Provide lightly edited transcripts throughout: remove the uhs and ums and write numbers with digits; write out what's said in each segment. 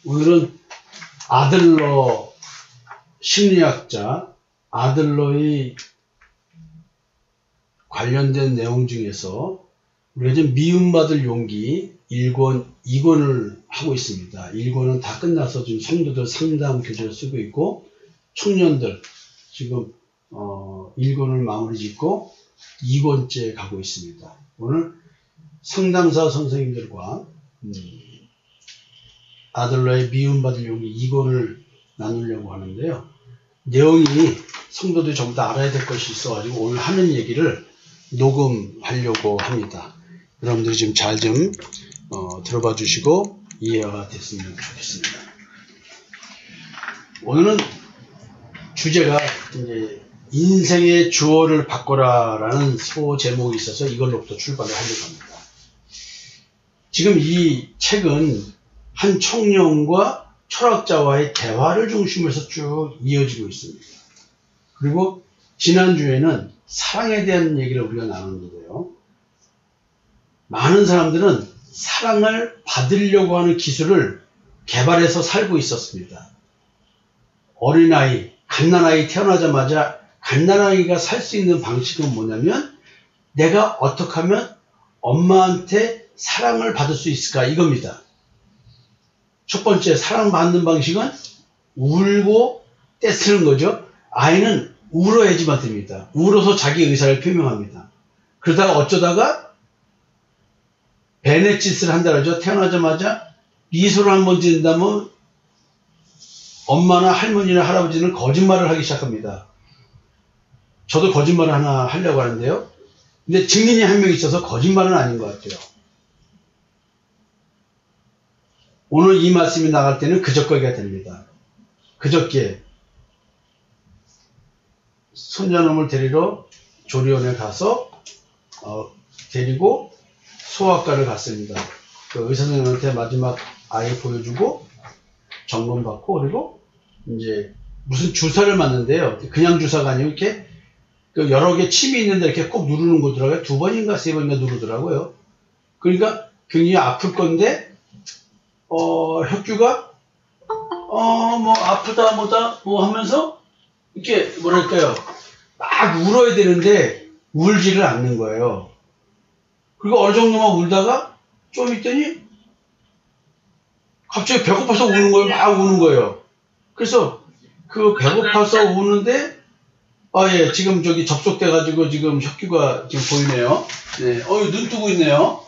오늘은 아들러 심리학자 아들러의 관련된 내용 중에서 우리가 지금 미움받을 용기 1권, 2권을 하고 있습니다. 1권은 다 끝나서 지금 성도들 상담 교재를 쓰고 있고 청년들 지금 1권을 마무리 짓고 2권째 가고 있습니다. 오늘 상담사 선생님들과 아들러의 미움받을 용기 2권을 나누려고 하는데요. 내용이 성도들이 전부 다 알아야 될 것이 있어가지고 오늘 하는 얘기를 녹음하려고 합니다. 여러분들이 지금 잘 좀 들어봐 주시고 이해가 됐으면 좋겠습니다. 오늘은 주제가 이제 인생의 주어를 바꿔라라는 소제목이 있어서 이걸로부터 출발을 하려고 합니다. 지금 이 책은 한 청년과 철학자와의 대화를 중심으로 해서 쭉 이어지고 있습니다. 그리고 지난주에는 사랑에 대한 얘기를 우리가 나눴는데요. 많은 사람들은 사랑을 받으려고 하는 기술을 개발해서 살고 있었습니다. 어린아이, 갓난아이 태어나자마자 갓난아이가 살 수 있는 방식은 뭐냐면 내가 어떻게 하면 엄마한테 사랑을 받을 수 있을까 이겁니다. 첫 번째 사랑받는 방식은 울고 떼쓰는 거죠. 아이는 울어야지만 됩니다. 울어서 자기 의사를 표명합니다. 그러다가 어쩌다가 베네짓을 한다 그러죠. 태어나자마자 미소를 한번 짓는다면 엄마나 할머니나 할아버지는 거짓말을 하기 시작합니다. 저도 거짓말을 하나 하려고 하는데요. 근데 증인이 한 명 있어서 거짓말은 아닌 것 같아요. 오늘 이 말씀이 나갈 때는 그저께가 됩니다. 그저께 손자놈을 데리러 조리원에 가서 데리고 소아과를 갔습니다. 그 의사 선생님한테 마지막 아이 보여주고 점검 받고 그리고 이제 무슨 주사를 맞는데요. 그냥 주사가 아니고 이렇게 그 여러 개 침이 있는데 이렇게 꼭 누르는 거더라고요. 2번인가 3번인가 누르더라고요. 그러니까 굉장히 아플 건데 혁규가 뭐 아프다 뭐다 뭐 하면서 이렇게 뭐랄까요 막 울어야 되는데 울지를 않는 거예요. 그리고 어느 정도만 울다가 좀 있더니 갑자기 배고파서 우는 거예요. 막 우는 거예요. 그래서 그 배고파서 우는데 예, 지금 저기 접속돼가지고 지금 혁규가 지금 보이네요. 네, 눈 뜨고 있네요.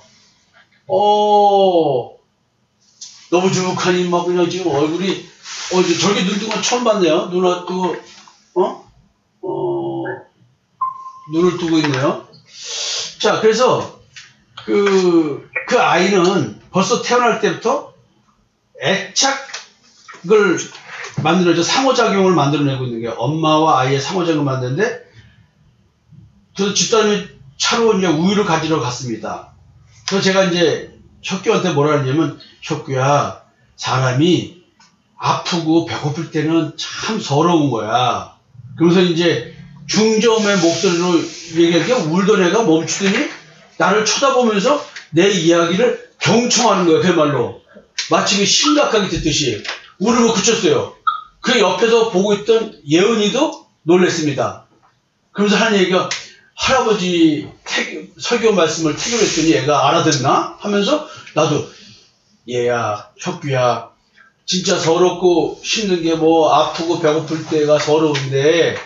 너무 주룩하니 막 그냥 지금 얼굴이 저렇게 눈 뜨고 처음 봤네요. 눈을 뜨고 눈을 뜨고 있네요. 자, 그래서 그 아이는 벌써 태어날 때부터 애착을 만들어져 상호작용을 만들어내고 있는 게 엄마와 아이의 상호작용을 만드는데 그래서 집사람이 차로 이제 우유를 가지러 갔습니다. 그래서 제가 이제 혁규한테 뭐라 하냐면 혁규야 사람이 아프고 배고플 때는 참 서러운 거야. 그러면서 이제 중저음의 목소리로 얘기하니까 울던 애가 멈추더니 나를 쳐다보면서 내 이야기를 경청하는 거예요. 그야말로 마치 그 심각하게 듣듯이 울음을 그쳤어요. 그 옆에서 보고 있던 예은이도 놀랬습니다. 그러면서 하는 얘기가 할아버지 설교 말씀을 태교를 했더니 얘가 알아듣나? 하면서 나도 얘야 혁규야 진짜 서럽고 힘든 게 뭐 아프고 배고플 때가 서러운데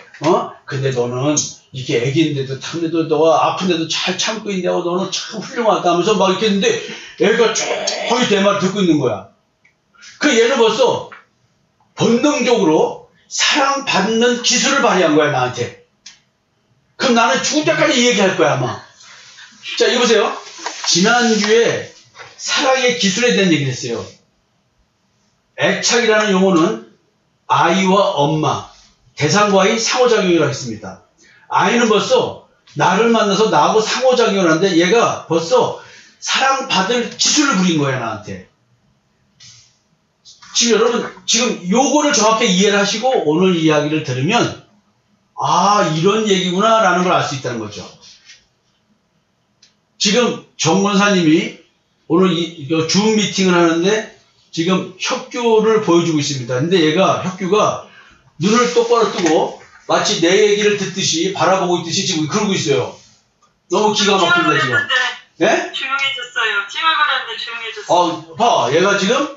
근데 너는 이게 애기인데도 참는데도 너가 아픈데도 잘 참고 있냐고 너는 참 훌륭하다 하면서 막 이렇게 했는데 애가 조용히 내 말 듣고 있는 거야. 그 얘는 벌써 본능적으로 사랑받는 기술을 발휘한 거야 나한테. 그럼 나는 죽을 때까지 이 얘기할 거야 아마. 자 이거 보세요. 지난주에 사랑의 기술에 대한 얘기를 했어요. 애착이라는 용어는 아이와 엄마, 대상과의 상호작용이라고 했습니다. 아이는 벌써 나를 만나서 나하고 상호작용을 하는데 얘가 벌써 사랑받을 기술을 부린 거야 나한테. 지금 여러분 지금 요거를 정확히 이해를 하시고 오늘 이야기를 들으면 이런 얘기구나 라는 걸 알 수 있다는 거죠. 지금 정 권사님이 오늘 줌 미팅을 하는데 지금 혁규를 보여주고 있습니다. 근데 얘가 혁규가 눈을 똑바로 뜨고 마치 내 얘기를 듣듯이 바라보고 있듯이 지금 그러고 있어요. 너무 기가 막힙니다 지금. 네? 조용해졌어요. 찡얼거렸는데 조용해졌어요. 봐. 얘가 지금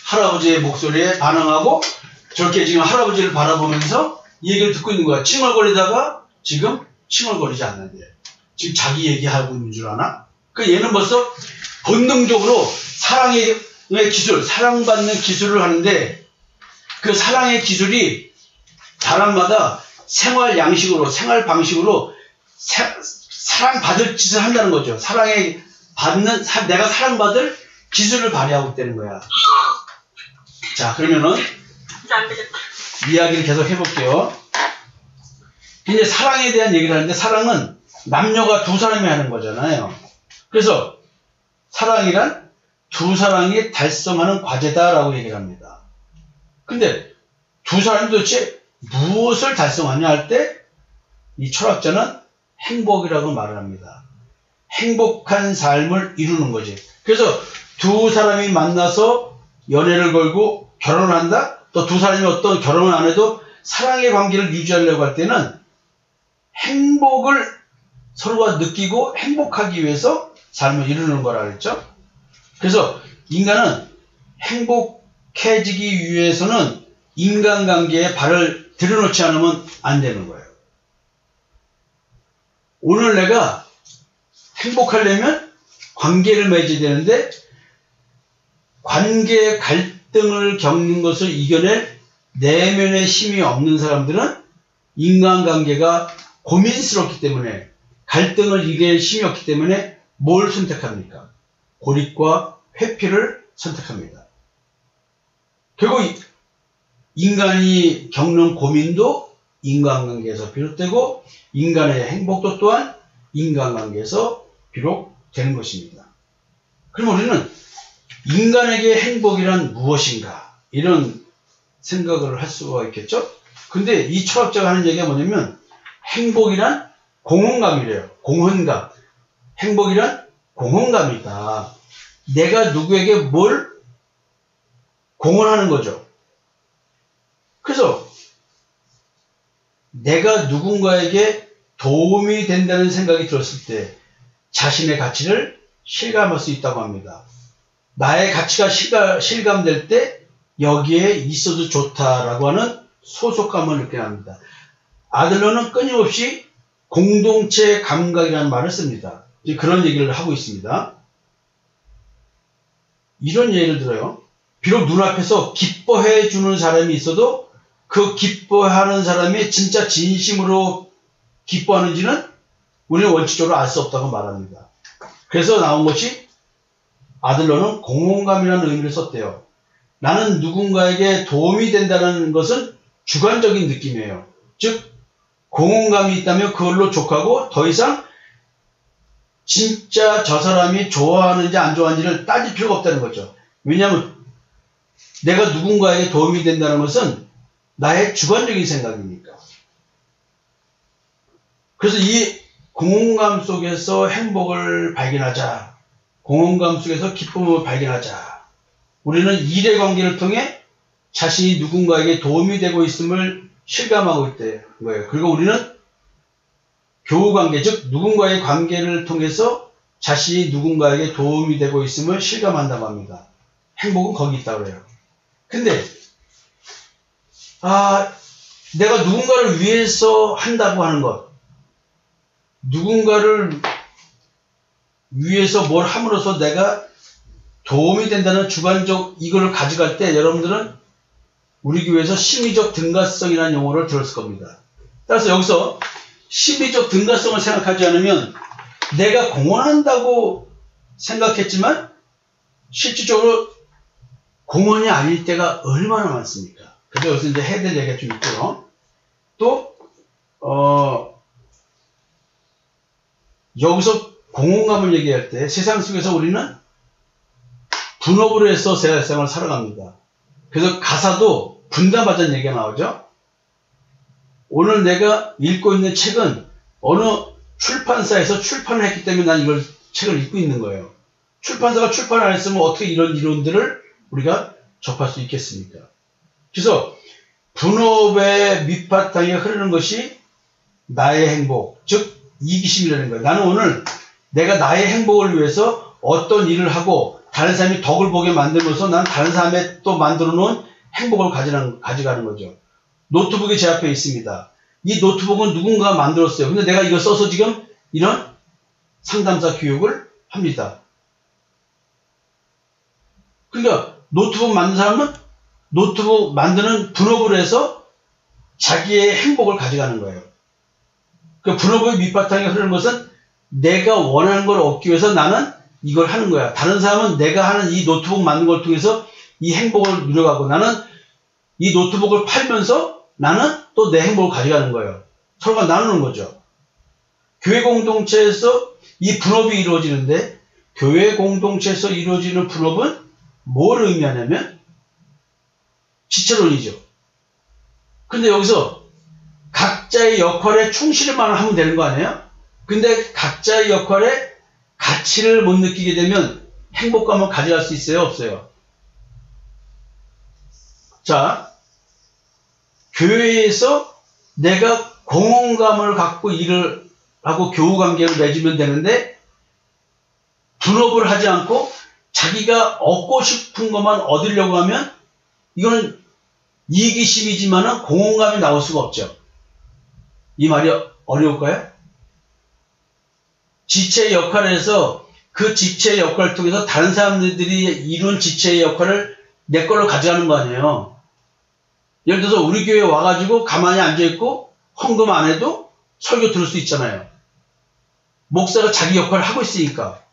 할아버지의 목소리에 반응하고 저렇게 지금 할아버지를 바라보면서 이 얘기를 듣고 있는 거야. 칭얼거리다가 지금 칭얼거리지 않는데. 지금 자기 얘기하고 있는 줄 아나? 그 얘는 벌써 본능적으로 사랑의 기술, 사랑받는 기술을 하는데 그 사랑의 기술이 사람마다 생활 양식으로, 생활 방식으로 사랑받을 짓을 한다는 거죠. 내가 사랑받을 기술을 발휘하고 있다는 거야. 자, 그러면은 이야기를 계속 해볼게요. 이제 사랑에 대한 얘기를 하는데 사랑은 남녀가 두 사람이 하는 거잖아요. 그래서 사랑이란 두 사람이 달성하는 과제다라고 얘기를 합니다. 근데 두 사람이 도대체 무엇을 달성하냐 할 때 이 철학자는 행복이라고 말을 합니다. 행복한 삶을 이루는 거지. 그래서 두 사람이 만나서 연애를 걸고 결혼을 한다? 또 두 사람이 어떤 결혼을 안 해도 사랑의 관계를 유지하려고 할 때는 행복을 서로가 느끼고 행복하기 위해서 삶을 이루는 거라 그랬죠. 그래서 인간은 행복해지기 위해서는 인간관계에 발을 들여놓지 않으면 안 되는 거예요. 오늘 내가 행복하려면 관계를 맺어야 되는데 관계 갈등을 겪는 것을 이겨낼 내면의 힘이 없는 사람들은 인간관계가 고민스럽기 때문에 갈등을 이겨낼 힘이 없기 때문에 뭘 선택합니까? 고립과 회피를 선택합니다. 결국 인간이 겪는 고민도 인간관계에서 비롯되고 인간의 행복도 또한 인간관계에서 비롯되는 것입니다. 그럼 우리는 인간에게 행복이란 무엇인가 이런 생각을 할 수가 있겠죠. 근데 이 철학자가 하는 얘기가 뭐냐면 행복이란 공헌감이래요. 공헌감. 행복이란 공헌감이다. 내가 누구에게 뭘 공헌하는 거죠. 그래서 내가 누군가에게 도움이 된다는 생각이 들었을 때 자신의 가치를 실감할 수 있다고 합니다. 나의 가치가 실감될 때 여기에 있어도 좋다라고 하는 소속감을 느끼게 합니다. 아들러는 끊임없이 공동체 감각이라는 말을 씁니다. 그런 얘기를 하고 있습니다. 이런 예를 들어요. 비록 눈앞에서 기뻐해 주는 사람이 있어도 그 기뻐하는 사람이 진짜 진심으로 기뻐하는지는 우리는 원칙적으로 알 수 없다고 말합니다. 그래서 나온 것이 아들러는 공헌감이라는 의미를 썼대요. 나는 누군가에게 도움이 된다는 것은 주관적인 느낌이에요. 즉 공헌감이 있다면 그걸로 족하고 더 이상 진짜 저 사람이 좋아하는지 안 좋아하는지를 따질 필요가 없다는 거죠. 왜냐하면 내가 누군가에게 도움이 된다는 것은 나의 주관적인 생각이니까. 그래서 이 공헌감 속에서 행복을 발견하자. 공헌감 속에서 기쁨을 발견하자. 우리는 일의 관계를 통해 자신이 누군가에게 도움이 되고 있음을 실감하고 있다는 거예요. 그리고 우리는 교우관계, 즉 누군가의 관계를 통해서 자신이 누군가에게 도움이 되고 있음을 실감한다고 합니다. 행복은 거기 있다고 그래요. 근데 내가 누군가를 위해서 한다고 하는 것, 누군가를 위해서 뭘 함으로써 내가 도움이 된다는 주관적 이거를 가져갈 때 여러분들은 우리 교회에서 심리적 등가성이라는 용어를 들었을 겁니다. 따라서 여기서 심리적 등가성을 생각하지 않으면 내가 공헌한다고 생각했지만 실질적으로 공헌이 아닐 때가 얼마나 많습니까? 그래서 여기서 이제 해야 될 얘기가 좀 있고요. 또 여기서 공헌감을 얘기할 때 세상 속에서 우리는 분업으로 해서 세상을 살아갑니다. 그래서 가사도 분담하자는 얘기가 나오죠. 오늘 내가 읽고 있는 책은 어느 출판사에서 출판을 했기 때문에 난 책을 읽고 있는 거예요. 출판사가 출판을 안 했으면 어떻게 이런 이론들을 우리가 접할 수 있겠습니까? 그래서 분업의 밑바탕에 흐르는 것이 나의 행복, 즉 이기심이라는 거예요. 나는 오늘 내가 나의 행복을 위해서 어떤 일을 하고 다른 사람이 덕을 보게 만들면서 난 다른 사람의 또 만들어 놓은 행복을 가져가는 거죠. 노트북이 제 앞에 있습니다. 이 노트북은 누군가가 만들었어요. 근데 내가 이거 써서 지금 이런 상담사 교육을 합니다. 그러니까 노트북 만든 사람은 노트북 만드는 분업을 해서 자기의 행복을 가져가는 거예요. 그 분업의 밑바탕에 흐르는 것은 내가 원하는 걸 얻기 위해서 나는 이걸 하는 거야. 다른 사람은 내가 하는 이 노트북 만든 걸 통해서 이 행복을 누려가고 나는 이 노트북을 팔면서 나는 또 내 행복을 가져가는 거예요. 서로가 나누는 거죠. 교회 공동체에서 이 분업이 이루어지는데 교회 공동체에서 이루어지는 분업은 뭘 의미하냐면 지체론이죠. 근데 여기서 각자의 역할에 충실만 하면 되는 거 아니에요? 근데 각자의 역할에 가치를 못 느끼게 되면 행복감을 가져갈 수 있어요? 없어요? 자, 교회에서 내가 공헌감을 갖고 일을 하고 교우관계를 맺으면 되는데 분업을 하지 않고 자기가 얻고 싶은 것만 얻으려고 하면 이거는 이기심이지만은 공헌감이 나올 수가 없죠. 이 말이 어려울까요? 지체의 역할에서 그 지체의 역할을 통해서 다른 사람들이 이룬 지체의 역할을 내 걸로 가져가는 거 아니에요. 예를 들어서 우리 교회에 와가지고 가만히 앉아있고 헌금 안 해도 설교 들을 수 있잖아요. 목사가 자기 역할을 하고 있으니까.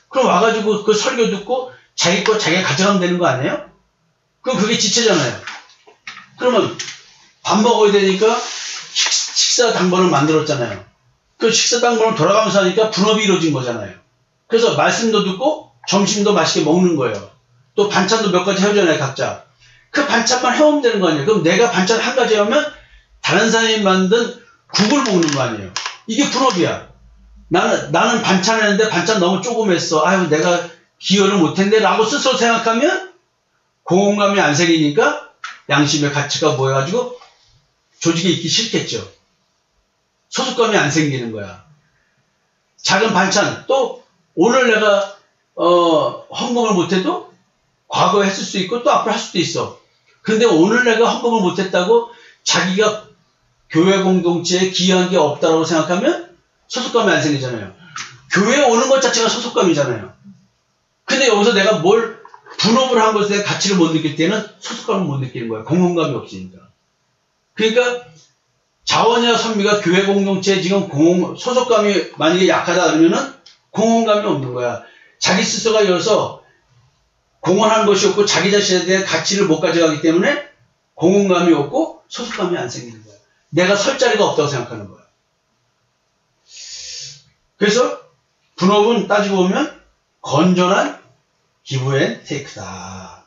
그럼 와가지고 그 설교 듣고 자기 거 자기가 가져가면 되는 거 아니에요? 그럼 그게 지체잖아요. 그러면 밥 먹어야 되니까 식사 당번을 만들었잖아요. 그 식사 당번을 돌아가면서 하니까 분업이 이루어진 거잖아요. 그래서 말씀도 듣고 점심도 맛있게 먹는 거예요. 또 반찬도 몇 가지 해오잖아요, 각자. 그 반찬만 해오면 되는 거 아니에요. 그럼 내가 반찬 한 가지 해오면 다른 사람이 만든 국을 먹는 거 아니에요. 이게 분업이야. 나는 반찬 했는데 반찬 너무 조금 했어. 아유, 내가 기여를 못했네 라고 스스로 생각하면 공헌감이 안 생기니까 양심의 가치가 모여가지고 조직에 있기 싫겠죠. 소속감이 안 생기는 거야. 작은 반찬, 또 오늘 내가 헌금을 못해도 과거에 했을 수 있고 또 앞으로 할 수도 있어. 근데 오늘 내가 헌금을 못했다고 자기가 교회 공동체에 기여한 게 없다고 생각하면 소속감이 안 생기잖아요. 교회에 오는 것 자체가 소속감이잖아요. 근데 여기서 내가 뭘 분업을 한 것에 가치를 못 느낄 때는 소속감을 못 느끼는 거야. 공헌감이 없으니까. 그러니까 자원이나 선미가 교회 공동체에 지금 소속감이 만약에 약하다 그러면은 공헌감이 없는 거야. 자기 스스로가 여기서 공헌한 것이 없고 자기 자신에 대한 가치를 못 가져가기 때문에 공헌감이 없고 소속감이 안 생기는 거야. 내가 설 자리가 없다고 생각하는 거야. 그래서 분업은 따지고 보면 건전한 기브앤테이크다.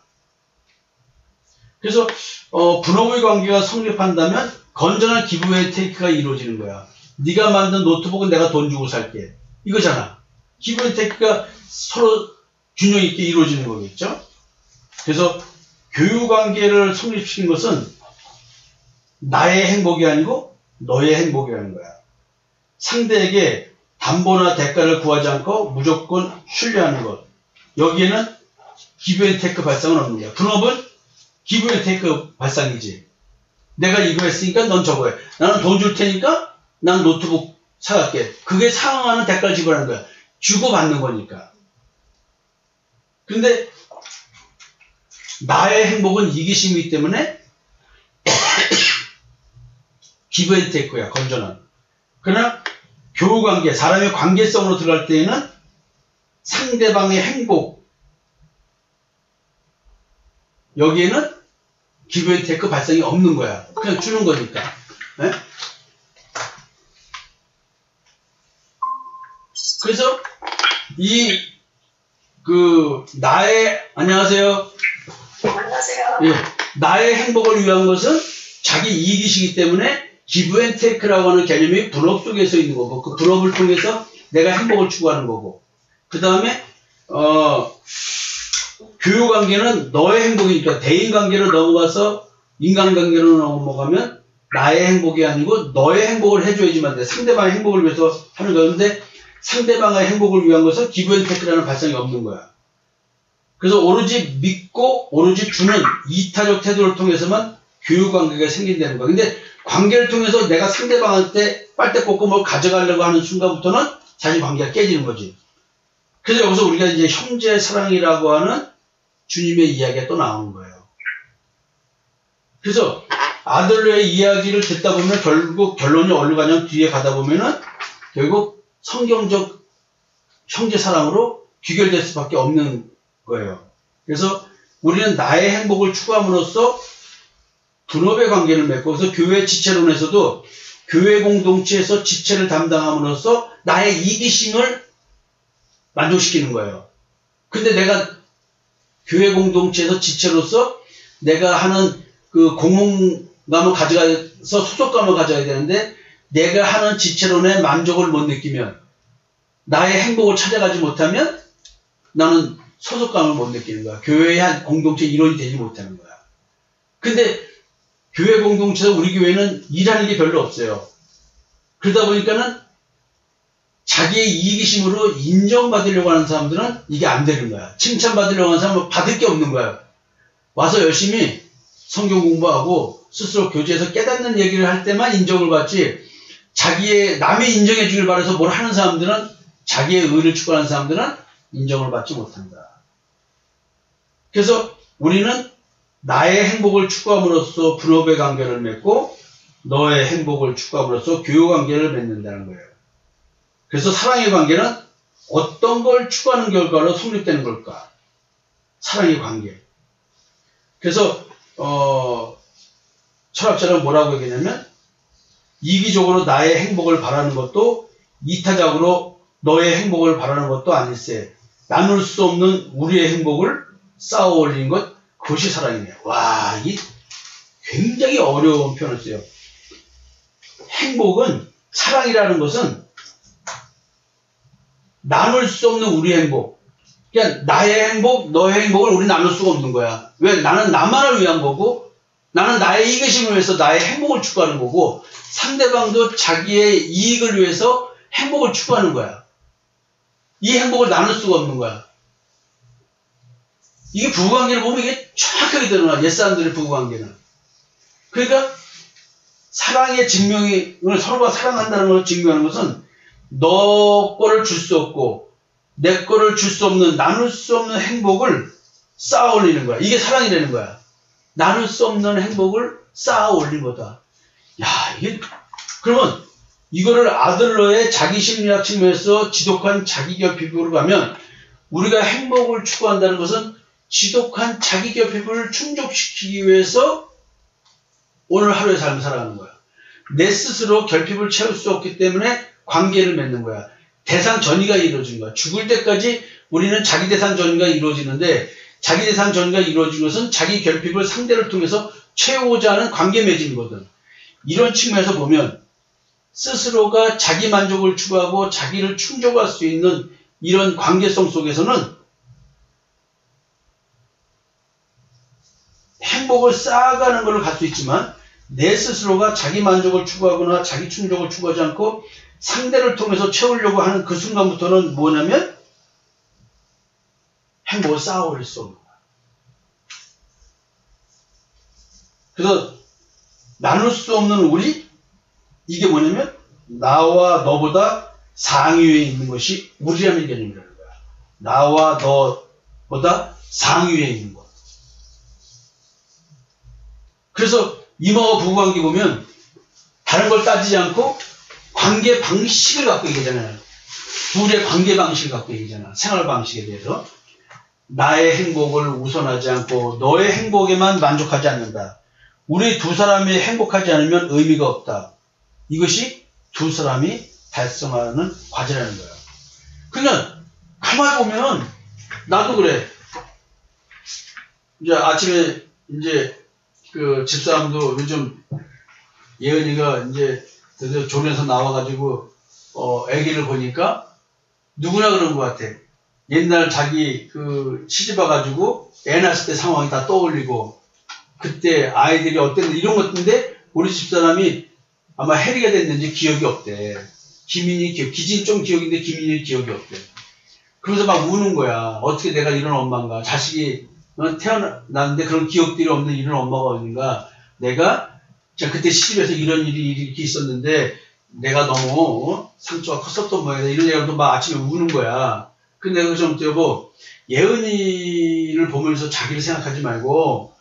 그래서 분업의 관계가 성립한다면 건전한 기브앤테이크가 이루어지는 거야. 네가 만든 노트북은 내가 돈 주고 살게. 이거잖아. 기브앤테이크가 서로 균형 있게 이루어지는 거겠죠. 그래서 교육관계를 성립시킨 것은 나의 행복이 아니고 너의 행복이라는 거야. 상대에게 담보나 대가를 구하지 않고 무조건 신뢰하는 것. 여기에는 기브앤테이크 발상은 없는 거야. 분업은 기브앤테이크 발상이지. 내가 이거 했으니까 넌 저거 해. 나는 돈 줄 테니까 난 노트북 사갈게. 그게 상응하는 대가를 지불하는 거야. 주고받는 거니까. 근데 나의 행복은 이기심이기 때문에 기브앤테이크야. 건전한. 그러나 교우관계, 사람의 관계성으로 들어갈 때에는 상대방의 행복, 여기에는 기브앤테이크 발상이 없는 거야. 그냥 주는 거니까. 네? 그래서 안녕하세요. 안녕하세요. 예, 나의 행복을 위한 것은 자기 이익이시기 때문에 기브앤테이크라고 하는 개념이 분업 속에서 있는 거고, 그 분업을 통해서 내가 행복을 추구하는 거고, 그 다음에 교육관계는 너의 행복이니까 대인관계로 넘어가서 인간관계로 넘어가면 나의 행복이 아니고 너의 행복을 해줘야지만 돼. 상대방의 행복을 위해서 하는 거였는데 상대방의 행복을 위한 것은 기브앤테이크라는 발상이 없는 거야. 그래서 오로지 믿고 오로지 주는 이타적 태도를 통해서만 교육관계가 생긴다는 거야. 근데 관계를 통해서 내가 상대방한테 빨대 꽂고 뭘 가져가려고 하는 순간부터는 자기 관계가 깨지는 거지. 그래서 여기서 우리가 이제 형제 사랑이라고 하는 주님의 이야기가 또 나오는 거예요. 그래서 아들러의 이야기를 듣다 보면 결국 결론이 어디로 가냐면 뒤에 가다 보면은 결국 성경적 형제 사랑으로 귀결될 수밖에 없는 거예요. 그래서 우리는 나의 행복을 추구함으로써 분업의 관계를 맺고, 그래서 교회 지체론에서도 교회 공동체에서 지체를 담당함으로써 나의 이기심을 만족시키는 거예요. 근데 내가 교회 공동체에서 지체로서 내가 하는 그 공헌감을 가져가서 소속감을 가져야 되는데 내가 하는 지체론의 만족을 못 느끼면, 나의 행복을 찾아가지 못하면 나는 소속감을 못 느끼는 거야. 교회의 한 공동체 일원이 되지 못하는 거야. 근데 교회 공동체에서 우리 교회는 일하는 게 별로 없어요. 그러다 보니까는 자기의 이기심으로 인정받으려고 하는 사람들은 이게 안 되는 거야. 칭찬받으려고 하는 사람은 받을 게 없는 거야. 와서 열심히 성경 공부하고 스스로 교제에서 깨닫는 얘기를 할 때만 인정을 받지, 자기의 남이 인정해 주길 바라서 뭘 하는 사람들은, 자기의 의를 추구하는 사람들은 인정을 받지 못한다. 그래서 우리는 나의 행복을 추구함으로써 분업의 관계를 맺고 너의 행복을 추구함으로써 교육 관계를 맺는다는 거예요. 그래서 사랑의 관계는 어떤 걸 추구하는 결과로 성립되는 걸까? 사랑의 관계. 그래서 철학자는 뭐라고 얘기하냐면, 이기적으로 나의 행복을 바라는 것도 이타적으로 너의 행복을 바라는 것도 아닐세. 나눌 수 없는 우리의 행복을 쌓아 올리는 것, 그것이 사랑이네요. 와, 이 굉장히 어려운 표현을 써요. 행복은, 사랑이라는 것은 나눌 수 없는 우리의 행복. 그러니까 나의 행복, 너의 행복을 우리 나눌 수가 없는 거야. 왜? 나는 나만을 위한 거고, 나는 나의 이기심을 위해서 나의 행복을 추구하는 거고, 상대방도 자기의 이익을 위해서 행복을 추구하는 거야. 이 행복을 나눌 수가 없는 거야. 이게 부부관계를 보면 이게 정확하게 드러나. 옛사람들의 부부관계는. 그러니까 사랑의 증명이, 서로가 사랑한다는 걸 증명하는 것은 너 거를 줄 수 없고 내 거를 줄 수 없는, 나눌 수 없는 행복을 쌓아 올리는 거야. 이게 사랑이라는 거야. 나눌 수 없는 행복을 쌓아 올린 거다. 야, 이게, 그러면 이거를 아들러의 자기심리학 측면에서 지독한 자기결핍으로 가면, 우리가 행복을 추구한다는 것은 지독한 자기결핍을 충족시키기 위해서 오늘 하루의 삶을 살아가는 거야. 내 스스로 결핍을 채울 수 없기 때문에 관계를 맺는 거야. 대상 전이가 이루어진 거야. 죽을 때까지 우리는 자기 대상 전이가 이루어지는데, 자기 대상 전이가 이루어진 것은 자기 결핍을 상대를 통해서 채우고자 하는 관계 맺음이거든. 이런 측면에서 보면 스스로가 자기 만족을 추구하고 자기를 충족할 수 있는 이런 관계성 속에서는 행복을 쌓아가는 걸로 갈 수 있지만, 내 스스로가 자기 만족을 추구하거나 자기 충족을 추구하지 않고 상대를 통해서 채우려고 하는 그 순간부터는 뭐냐면 행복을 쌓아 올릴 수 없는 거야. 그래서 나눌 수 없는 우리, 이게 뭐냐면 나와 너보다 상위에 있는 것이 우리라는 개념이라는 거야. 나와 너보다 상위에 있는 것. 그래서 이모와 부부관계 보면 다른 걸 따지지 않고 관계 방식을 갖고 얘기하잖아요. 둘의 관계 방식을 갖고 얘기하잖아. 생활 방식에 대해서. 나의 행복을 우선하지 않고 너의 행복에만 만족하지 않는다. 우리 두 사람이 행복하지 않으면 의미가 없다. 이것이 두 사람이 달성하는 과제라는 거야. 그러니까 가만히 보면 나도 그래. 이제 아침에 이제 그 집사람도 요즘 예은이가 이제 졸에서 나와가지고 아기를 보니까 누구나 그런 것 같아. 옛날 자기 시집 와가지고 애 낳았을 때 상황이 다 떠올리고 그때 아이들이 어땠는지 이런 것인데 우리 집사람이 아마 해리가 됐는지 기억이 없대. 기진 좀 기억인데 김인이 기억이 없대. 그러면서 막 우는 거야. 어떻게 내가 이런 엄마인가. 자식이 태어났는데 그런 기억들이 없는 이런 엄마가 어딘가. 내가 그때 시집에서 이런 일이 이렇게 있었는데 내가 너무 상처가 컸었던 모양이다. 이런 얘기하면서 막 아침에 우는 거야. 근데 내가 좀 여보, 예은이를 보면서 자기를 생각하지 말고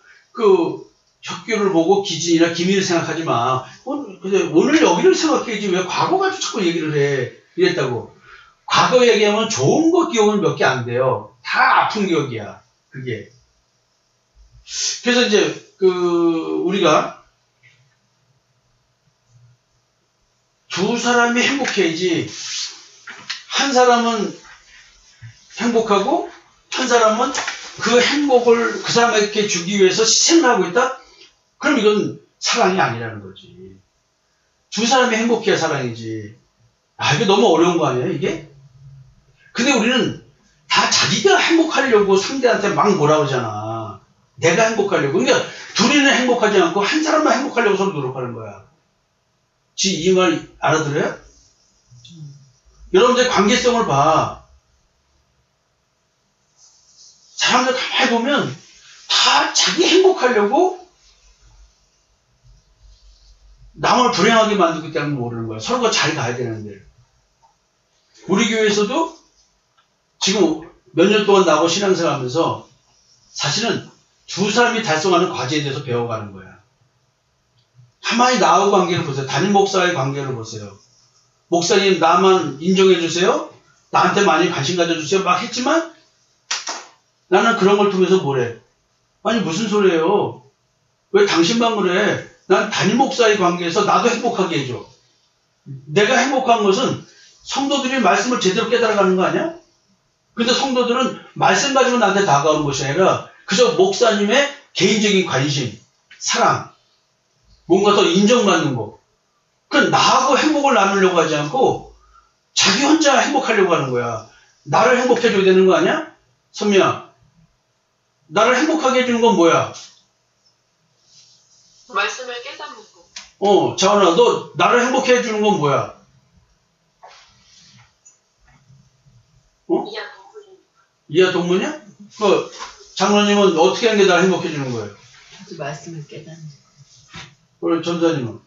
혁규를 보고 기진이나 김희를 생각하지 마. 근데 오늘 여기를 생각해야지 왜 과거 가지고 자꾸 얘기를 해. 이랬다고. 과거 얘기하면 좋은 거 기억은 몇 개 안 돼요. 다 아픈 기억이야. 그게. 그래서 이제 우리가 두 사람이 행복해야지 한 사람은 행복하고 한 사람은 그 행복을 그 사람에게 주기 위해서 희생을 하고 있다? 그럼 이건 사랑이 아니라는 거지. 두 사람이 행복해야 사랑이지. 이게 너무 어려운 거 아니에요, 이게? 근데 우리는 다 자기가 행복하려고 상대한테 막 뭐라 그러잖아. 내가 행복하려고. 그러니까 둘이는 행복하지 않고 한 사람만 행복하려고 서로 노력하는 거야. 이 말 알아들어요? 여러분들 관계성을 봐. 사람들 가만히 보면 다 자기 행복하려고 남을 불행하게 만들기 때문에 모르는 거야. 서로가 잘 가야 되는데. 우리 교회에서도 지금 몇 년 동안 나하고 신앙생활 하면서 사실은 두 사람이 달성하는 과제에 대해서 배워가는 거야. 가만히 나하고 관계를 보세요. 담임 목사와의 관계를 보세요. 목사님 나만 인정해 주세요. 나한테 많이 관심 가져주세요. 막 했지만 나는 그런 걸 통해서 뭐래? 아니 무슨 소리예요? 왜 당신만 그래? 난 담임 목사의 관계에서 나도 행복하게 해줘. 내가 행복한 것은 성도들이 말씀을 제대로 깨달아가는 거 아니야? 근데 성도들은 말씀 가지고 나한테 다가오는 것이 아니라 그저 목사님의 개인적인 관심, 사랑, 뭔가 더 인정받는 거. 나하고 행복을 나누려고 하지 않고 자기 혼자 행복하려고 하는 거야. 나를 행복해줘야 되는 거 아니야? 선미야, 나를 행복하게 해주는 건 뭐야? 말씀을 깨닫는 거. 자원아, 너 나를 행복해 해주는 건 뭐야? 이하 동문이야? 장로님은 어떻게 하는 게 나를 행복해 주는 거예요? 저도 말씀을 깨닫는 거. 그럼 전사님은?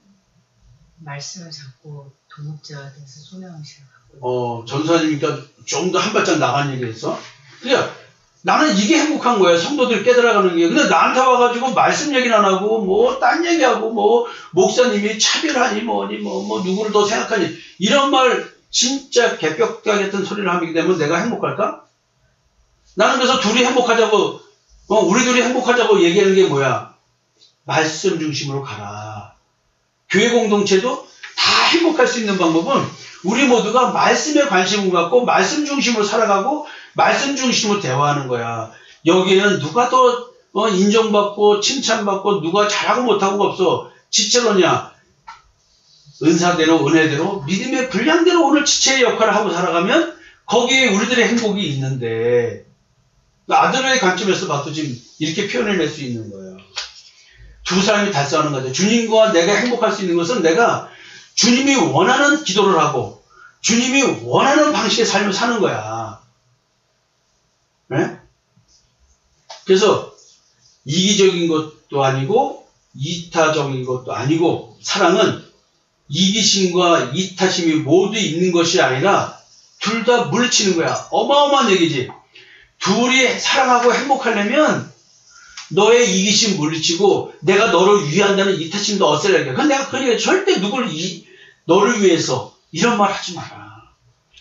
말씀을 잡고 동업자가 돼서 소명의식을 갖고. 전사님이니까 좀 더 한 발짝 나간 얘기했어? 그러니까 나는 이게 행복한 거야. 성도들 깨달아가는 게. 근데 나한테 와가지고 말씀 얘기는 안 하고 딴 얘기하고 목사님이 차별하니 누구를 더 생각하니 이런 말 진짜 개벽다 같은 소리를 하게 되면 내가 행복할까? 나는 그래서 둘이 행복하자고 우리 둘이 행복하자고 얘기하는 게 뭐야? 말씀 중심으로 가라. 교회 공동체도 다 행복할 수 있는 방법은 우리 모두가 말씀에 관심을 갖고 말씀 중심으로 살아가고 말씀 중심으로 대화하는 거야. 여기에는 누가 더 인정받고 칭찬받고 누가 잘하고 못하고가 없어. 지체로냐? 은사대로 은혜대로 믿음의 분량대로 오늘 지체의 역할을 하고 살아가면 거기에 우리들의 행복이 있는데 아들의 관점에서 봐도 지금 이렇게 표현해낼 수 있는 거예요. 두 사람이 달성하는 거죠. 주님과 내가 행복할 수 있는 것은 내가 주님이 원하는 기도를 하고 주님이 원하는 방식의 삶을 사는 거야. 네? 그래서 이기적인 것도 아니고 이타적인 것도 아니고 사랑은 이기심과 이타심이 모두 있는 것이 아니라 둘 다 물리치는 거야. 어마어마한 얘기지. 둘이 사랑하고 행복하려면 너의 이기심 물리치고 내가 너를 위한다는 이타심도 없애야 돼. 근데 내가 그러니까 절대 너를 위해서 이런 말 하지 마라.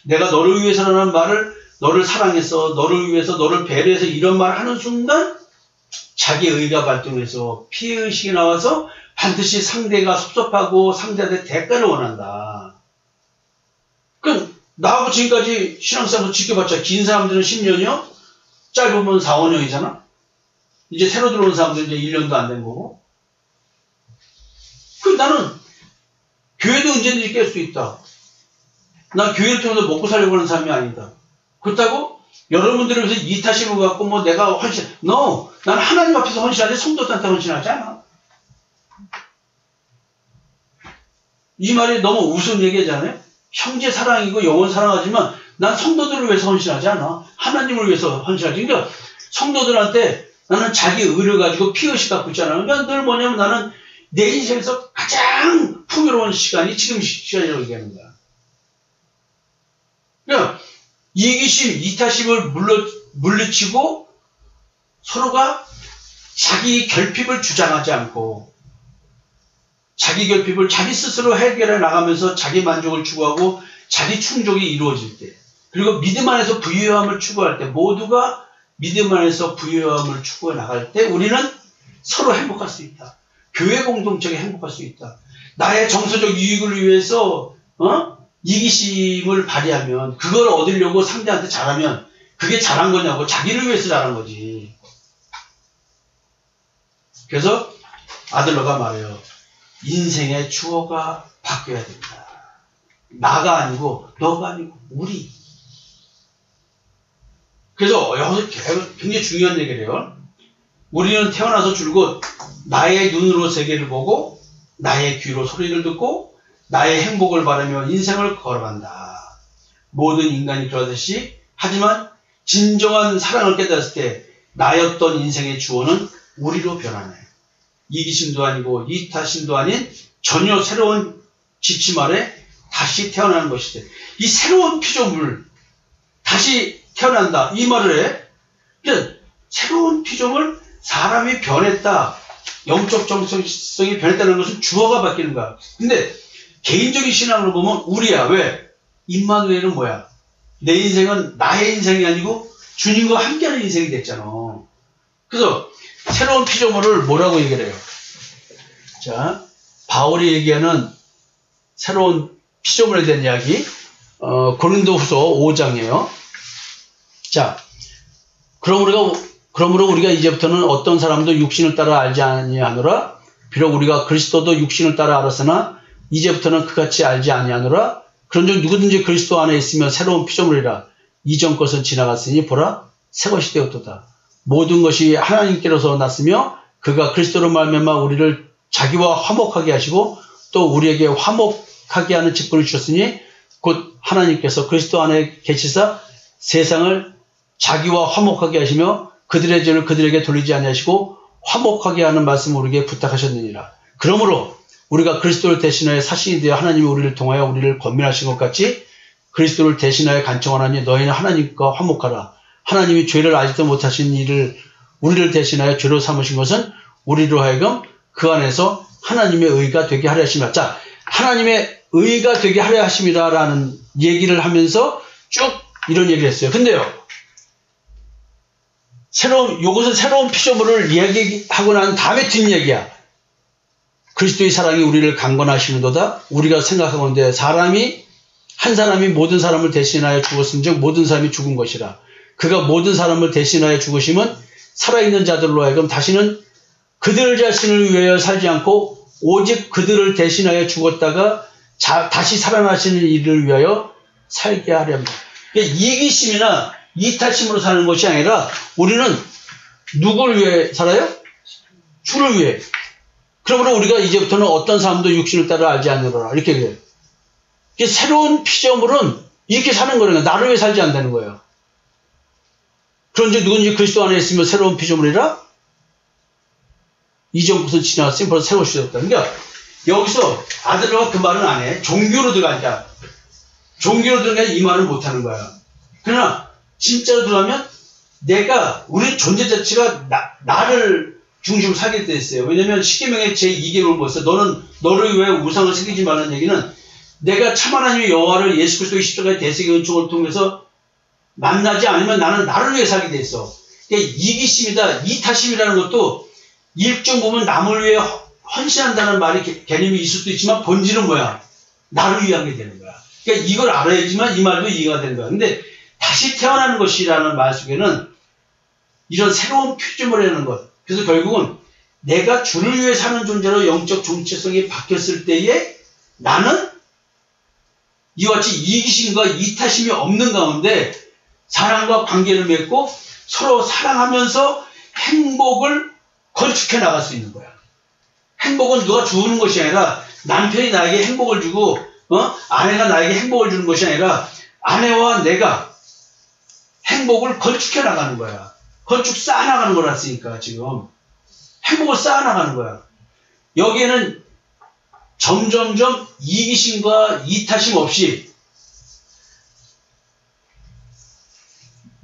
내가 너를 위해서라는 말을 너를 사랑해서 너를 위해서 너를 배려해서 이런 말 하는 순간 자기 의가 발동해서 피해의식이 나와서 반드시 상대가 섭섭하고 상대한테 대가를 원한다. 그럼 나하고 지금까지 신앙생활 지켜봤자 긴 사람들은 10년이요? 짧으면 4, 5년이잖아? 이제 새로 들어온 사람들은 이제 1년도 안 된 거고. 그럼 나는 교회도 언제든지 깰 수 있다. 난 교회를 통해서 먹고 살려고 하는 사람이 아니다. 그렇다고 여러분들을 위해서 이타심을 갖고 뭐 내가 헌신, no! 난 하나님 앞에서 헌신하지 성도들한테 헌신하지 않아. 이 말이 너무 우스운 얘기잖아요. 형제 사랑이고 영혼 사랑하지만 난 성도들을 위해서 헌신하지 않아. 하나님을 위해서 헌신하지. 그러니까 성도들한테 나는 자기 의를 가지고 피의식 갖고 있잖아. 그러니까 늘 뭐냐면 나는 내 인생에서 가장 풍요로운 시간이 지금 시간이라고 얘기하는 거야. 그러니까 이기심, 이타심을 물리치고 서로가 자기 결핍을 주장하지 않고 자기 결핍을 자기 스스로 해결해 나가면서 자기 만족을 추구하고 자기 충족이 이루어질 때, 그리고 믿음 안에서 부유함을 추구할 때, 모두가 믿음 안에서 부유함을 추구해 나갈 때 우리는 서로 행복할 수 있다. 교회 공동체가 행복할 수 있다. 나의 정서적 유익을 위해서 이기심을 발휘하면, 그걸 얻으려고 상대한테 잘하면 그게 잘한 거냐고, 자기를 위해서 잘한 거지. 그래서 아들러가 말해요. 인생의 주어가 바뀌어야 된다. 나가 아니고 너가 아니고 우리. 그래서 여기서 굉장히 중요한 얘기를 해요. 우리는 태어나서 줄곧 나의 눈으로 세계를 보고 나의 귀로 소리를 듣고 나의 행복을 바라며 인생을 걸어간다. 모든 인간이 그러듯이, 하지만 진정한 사랑을 깨달았을 때 나였던 인생의 주어는 우리로 변하네. 이기심도 아니고 이타심도 아닌 전혀 새로운 지침 아래 다시 태어나는 것이다. 이 새로운 피조물, 다시 태어난다, 이 말을 해. 그러니까 새로운 피조물, 사람이 변했다, 영적 정성이 변했다는 것은 주어가 바뀌는 거야. 근데 개인적인 신앙으로 보면 우리야. 왜? 임마누엘은 뭐야? 내 인생은 나의 인생이 아니고 주님과 함께하는 인생이 됐잖아. 그래서 새로운 피조물을 뭐라고 얘기를 해요? 자, 바울이 얘기하는 새로운 피조물에 대한 이야기, 고린도후서 5장이에요. 자, 그러므로 우리가 이제부터는 어떤 사람도 육신을 따라 알지 아니하노라. 비록 우리가 그리스도도 육신을 따라 알았으나 이제부터는 그같이 알지 아니하노라. 그런즉 누구든지 그리스도 안에 있으면 새로운 피조물이라. 이전 것은 지나갔으니 보라 새 것이 되었도다. 모든 것이 하나님께로서 났으며 그가 그리스도로 말미암아 우리를 자기와 화목하게 하시고 또 우리에게 화목하게 하는 직분을 주셨으니 곧 하나님께서 그리스도 안에 계시사 세상을 자기와 화목하게 하시며 그들의 죄를 그들에게 돌리지 아니하시고 화목하게 하는 말씀을 우리에게 부탁하셨느니라. 그러므로 우리가 그리스도를 대신하여 사신이 되어 하나님이 우리를 통하여 우리를 권면하신 것 같이 그리스도를 대신하여 간청하나니 너희는 하나님과 화목하라. 하나님이 죄를 아직도 못하신 일을 우리를 대신하여 죄로 삼으신 것은 우리로 하여금 그 안에서 하나님의 의가 되게 하려 하심이라. 자, 하나님의 의가 되게 하려 하심이라라는 얘기를 하면서 쭉 이런 얘기를 했어요. 근데요, 요것은 새로운 피조물을 이야기하고 난 다음에 뒷얘기야. 그리스도의 사랑이 우리를 강건하시는도다. 우리가 생각하건대 한 사람이 모든 사람을 대신하여 죽었음즉 모든 사람이 죽은 것이라. 그가 모든 사람을 대신하여 죽으심은 살아있는 자들로 하여금 다시는 그들 자신을 위하여 살지 않고 오직 그들을 대신하여 죽었다가 다시 살아나시는 이를 위하여 살게 하려 합니다. 그러니까 이기심이나 이타심으로 사는 것이 아니라 우리는 누굴 위해 살아요? 주를 위해. 그러므로 우리가 이제부터는 어떤 사람도 육신을 따라 알지 않으리라. 이렇게 그래요. 새로운 피조물은 이렇게 사는 거라는 거예요. 나를 위해 살지 않는다는 거예요. 그런데 누군지 그리스도 안에 있으면 새로운 피조물이라? 이전 것은 지나갔으니 벌써 새 것이 되었다. 그러니까 여기서 아들러가 그 말은 안 해. 종교로 들어가니까. 종교로 들어가니까 이 말은 못하는 거야. 그러나 진짜로 들어가면 우리 존재 자체가 나를 중심으로 살게 돼 있어요. 왜냐면 십계명의 제2계명을 보세요. 너는 너를 위해 우상을 새기지 말라는 얘기는 내가 참 하나님의 여호와를 예수 그리스도의 십자가의 대속의 은총을 통해서 만나지 않으면 나는 나를 위해 살게 돼 있어. 그러니까 이기심이다, 이타심이라는 것도 일종 보면 남을 위해 헌신한다는 말이 개념이 있을 수도 있지만 본질은 뭐야? 나를 위한 게 되는 거야. 그러니까 이걸 알아야지만 이 말도 이해가 되는 거야. 근데 다시 태어나는 것이라는 말 속에는 이런 새로운 피조물이라는 것. 그래서 결국은 내가 주를 위해 사는 존재로 영적 정체성이 바뀌었을 때에 나는 이와 같이 이기심과 이타심이 없는 가운데 사랑과 관계를 맺고 서로 사랑하면서 행복을 건축해 나갈 수 있는 거야. 행복은 누가 주는 것이 아니라 남편이 나에게 행복을 주고 아내가 나에게 행복을 주는 것이 아니라 아내와 내가 행복을 건축해 나가는 거야. 건축 쌓아나가는 거라으니까 지금 행복을 쌓아나가는 거야. 여기에는 점점점 이기심과 이타심 없이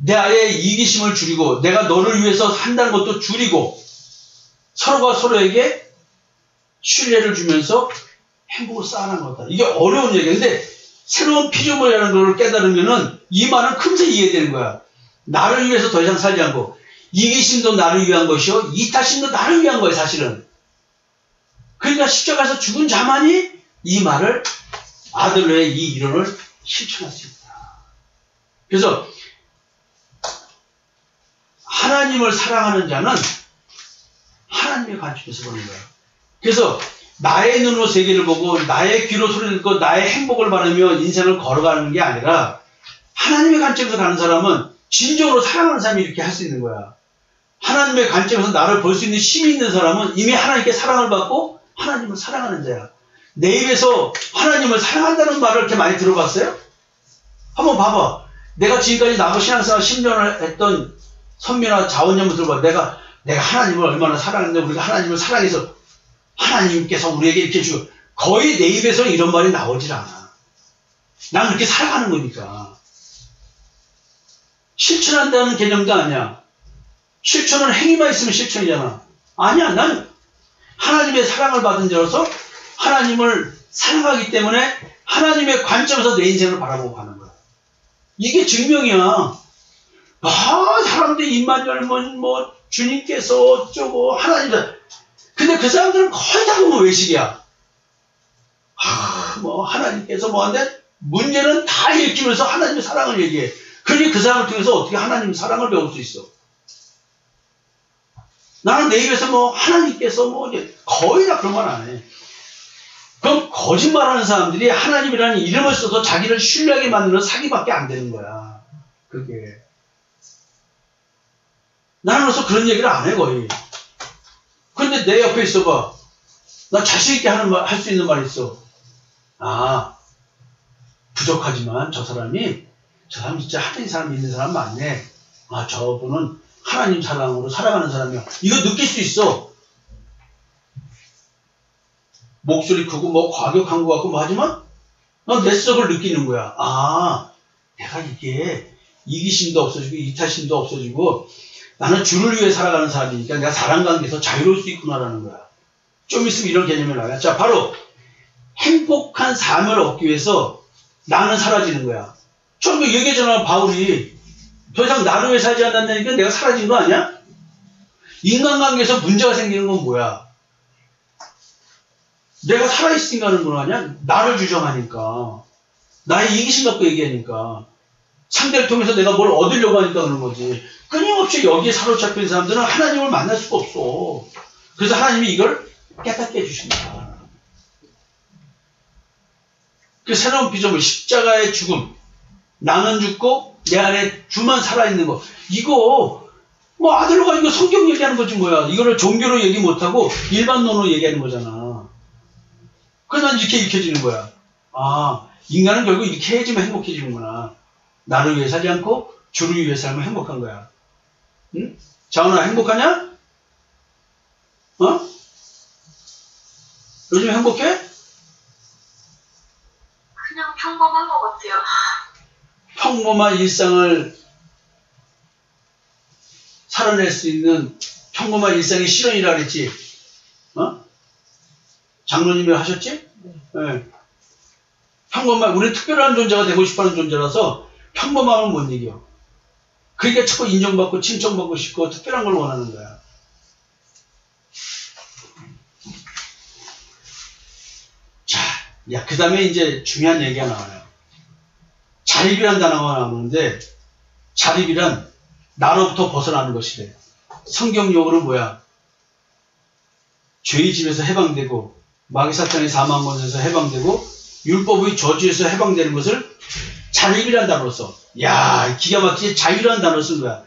내 아이의 이기심을 줄이고 내가 너를 위해서 한다는 것도 줄이고 서로가 서로에게 신뢰를 주면서 행복을 쌓아나가는 거다. 이게 어려운 얘기야. 근데 새로운 피조물이라는 걸 깨달으면은 이 말은 금세 이해되는 거야. 나를 위해서 더 이상 살지 않고 이기심도 나를 위한 것이요 이타심도 나를 위한 거야 사실은. 그러니까 십자가에서 죽은 자만이 이 말을 아들로의 이 이론을 실천할 수 있다. 그래서 하나님을 사랑하는 자는 하나님의 관점에서 보는 거야. 그래서 나의 눈으로 세계를 보고 나의 귀로 소리를 듣고 나의 행복을 바라며 인생을 걸어가는 게 아니라 하나님의 관점에서 가는 사람은 진정으로 사랑하는 사람이 이렇게 할 수 있는 거야. 하나님의 관점에서 나를 볼 수 있는 힘이 있는 사람은 이미 하나님께 사랑을 받고 하나님을 사랑하는 자야. 내 입에서 하나님을 사랑한다는 말을 이렇게 많이 들어봤어요? 한번 봐봐. 내가 지금까지 나하고 신앙생활 10년을 했던 선미나 자원님을 들어봐. 내가 하나님을 얼마나 사랑하는데 우리가 하나님을 사랑해서 하나님께서 우리에게 이렇게 주고 거의 내 입에서 이런 말이 나오질 않아. 난 그렇게 살아가는 거니까. 실천한다는 개념도 아니야. 실천은 행위만 있으면 실천이잖아. 아니야. 난 하나님의 사랑을 받은 자로서 하나님을 사랑하기 때문에 하나님의 관점에서 내 인생을 바라보고 가는 거야. 이게 증명이야. 사람들이 입만 열면 주님께서 어쩌고 하나님들. 근데 그 사람들은 거의 다 보면 외식이야. 하나님께서 하는데 문제는 다 읽히면서 하나님의 사랑을 얘기해. 그러니 그 사람을 통해서 어떻게 하나님의 사랑을 배울 수 있어? 나는 내 입에서 하나님께서 거의 다 그런 말 안 해. 그럼 거짓말하는 사람들이 하나님이라는 이름을 써서 자기를 신뢰하게 만드는 사기밖에 안 되는 거야. 그게. 나는 그래서 그런 얘기를 안 해, 거의. 그런데 내 옆에 있어봐. 나 자신있게 할 수 있는 말이 있어. 부족하지만 저 사람 진짜 하나님 사람 믿는 사람 많네. 저분은 하나님 사랑으로 살아가는 사람이야. 이거 느낄 수 있어. 목소리 크고 과격한 것 같고 하지만 내 속을 느끼는 거야. 내가 이게 이기심도 없어지고 이타심도 없어지고 나는 주를 위해 살아가는 사람이니까 내가 사람 관계에서 자유로울 수 있구나라는 거야. 좀 있으면 이런 개념이 나와요. 자, 바로 행복한 삶을 얻기 위해서 나는 사라지는 거야. 처음에 얘기했잖아, 바울이. 더 이상 나를 위해 살지 않는다니까 내가 사라진 거 아니야? 인간관계에서 문제가 생기는 건 뭐야? 내가 살아있으니까 하는 건 아니야? 나를 주장하니까. 나의 이기심 갖고 얘기하니까. 상대를 통해서 내가 뭘 얻으려고 하니까 그런 거지. 끊임없이 여기에 사로잡힌 사람들은 하나님을 만날 수가 없어. 그래서 하나님이 이걸 깨닫게 해주신다. 그 새로운 비전을 십자가의 죽음. 나는 죽고 내 안에 주만 살아있는 거. 이거 아들로가 이거 성경 얘기하는 거지 뭐야. 이거를 종교로 얘기 못하고 일반론으로 얘기하는 거잖아. 그래서 난 이렇게 익혀지는 거야. 인간은 결국 이렇게 해야지만 행복해지는구나. 나를 위해 살지 않고 주를 위해 살면 행복한 거야. 응? 자원아 행복하냐? 요즘 행복해? 그냥 평범한 것 같아요. 평범한 일상을 살아낼 수 있는 평범한 일상의 실현이라 그랬지. 장로님이 하셨지? 네. 우리는 특별한 존재가 되고 싶어하는 존재라서 평범함은 못 이겨. 그러니까 자꾸 인정받고 칭찬받고 싶고 특별한 걸 원하는 거야. 자, 그 다음에 이제 중요한 얘기가 나와요. 자립이란 단어가 나오는데 자립이란 나로부터 벗어나는 것이래. 성경 용어로 뭐야? 죄의 집에서 해방되고 마귀 사탄의 사망권에서 해방되고 율법의 저주에서 해방되는 것을 자립이란 단어를 써. 야, 기가 막히게 자유라는 단어를 쓴 거야.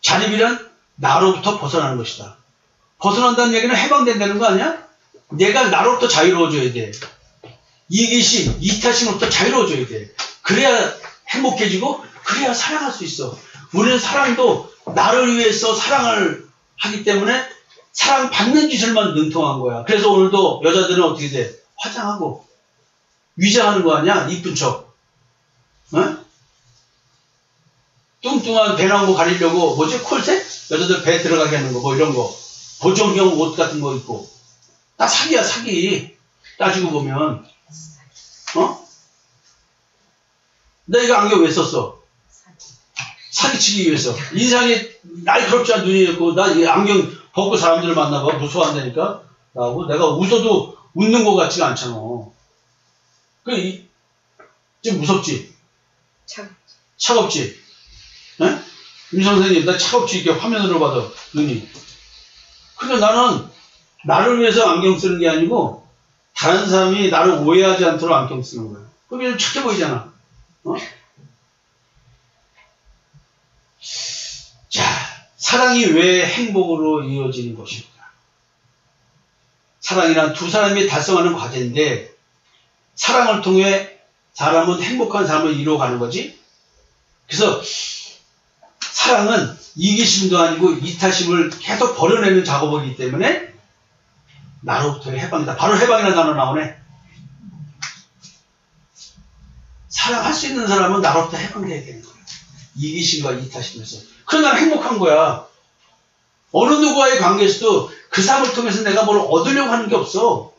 자립이란 나로부터 벗어나는 것이다. 벗어난다는 얘기는 해방된다는 거 아니야? 내가 나로부터 자유로워져야 돼. 이기심, 이타심으로부터 자유로워져야 돼. 그래야 행복해지고 그래야 사랑할 수 있어. 우리는 사랑도 나를 위해서 사랑을 하기 때문에 사랑받는 짓을만 능통한 거야. 그래서 오늘도 여자들은 어떻게 돼? 화장하고 위장하는 거 아니야? 이쁜 척. 어? 뚱뚱한 배 나온 거 가리려고 뭐지? 콜셋? 여자들 배 들어가게 하는 거 뭐 이런 거. 보정형 옷 같은 거 입고. 다 사기야 사기. 따지고 보면. 어? 나 이거 안경 왜 썼어? 사기치기 위해서. 인상이 날카롭지 눈이 있고 나 이 안경 벗고 사람들을 만나봐 무서워한다니까. 나하고 내가 웃어도 웃는 것 같지가 않잖아. 좀 무섭지? 차갑지? 네? 임 선생님, 나 차갑지? 이렇게 화면으로 봐도 눈이. 그러니까 나는 나를 위해서 안경 쓰는 게 아니고 다른 사람이 나를 오해하지 않도록 안경 쓰는 거야. 그게 좀 착해 보이잖아. 어? 자, 사랑이 왜 행복으로 이어지는 것일까? 사랑이란 두 사람이 달성하는 과제인데 사랑을 통해 사람은 행복한 삶을 이루어가는 거지. 그래서 사랑은 이기심도 아니고 이타심을 계속 버려내는 작업이기 때문에 나로부터의 해방이다. 바로 해방이라는 단어 나오네. 사랑할 수 있는 사람은 나로부터 해방돼야 되는 거야. 이기심과 이타심에서. 그럼 나는 행복한 거야. 어느 누구와의 관계에서도 그 사람을 통해서 내가 뭘 얻으려고 하는 게 없어.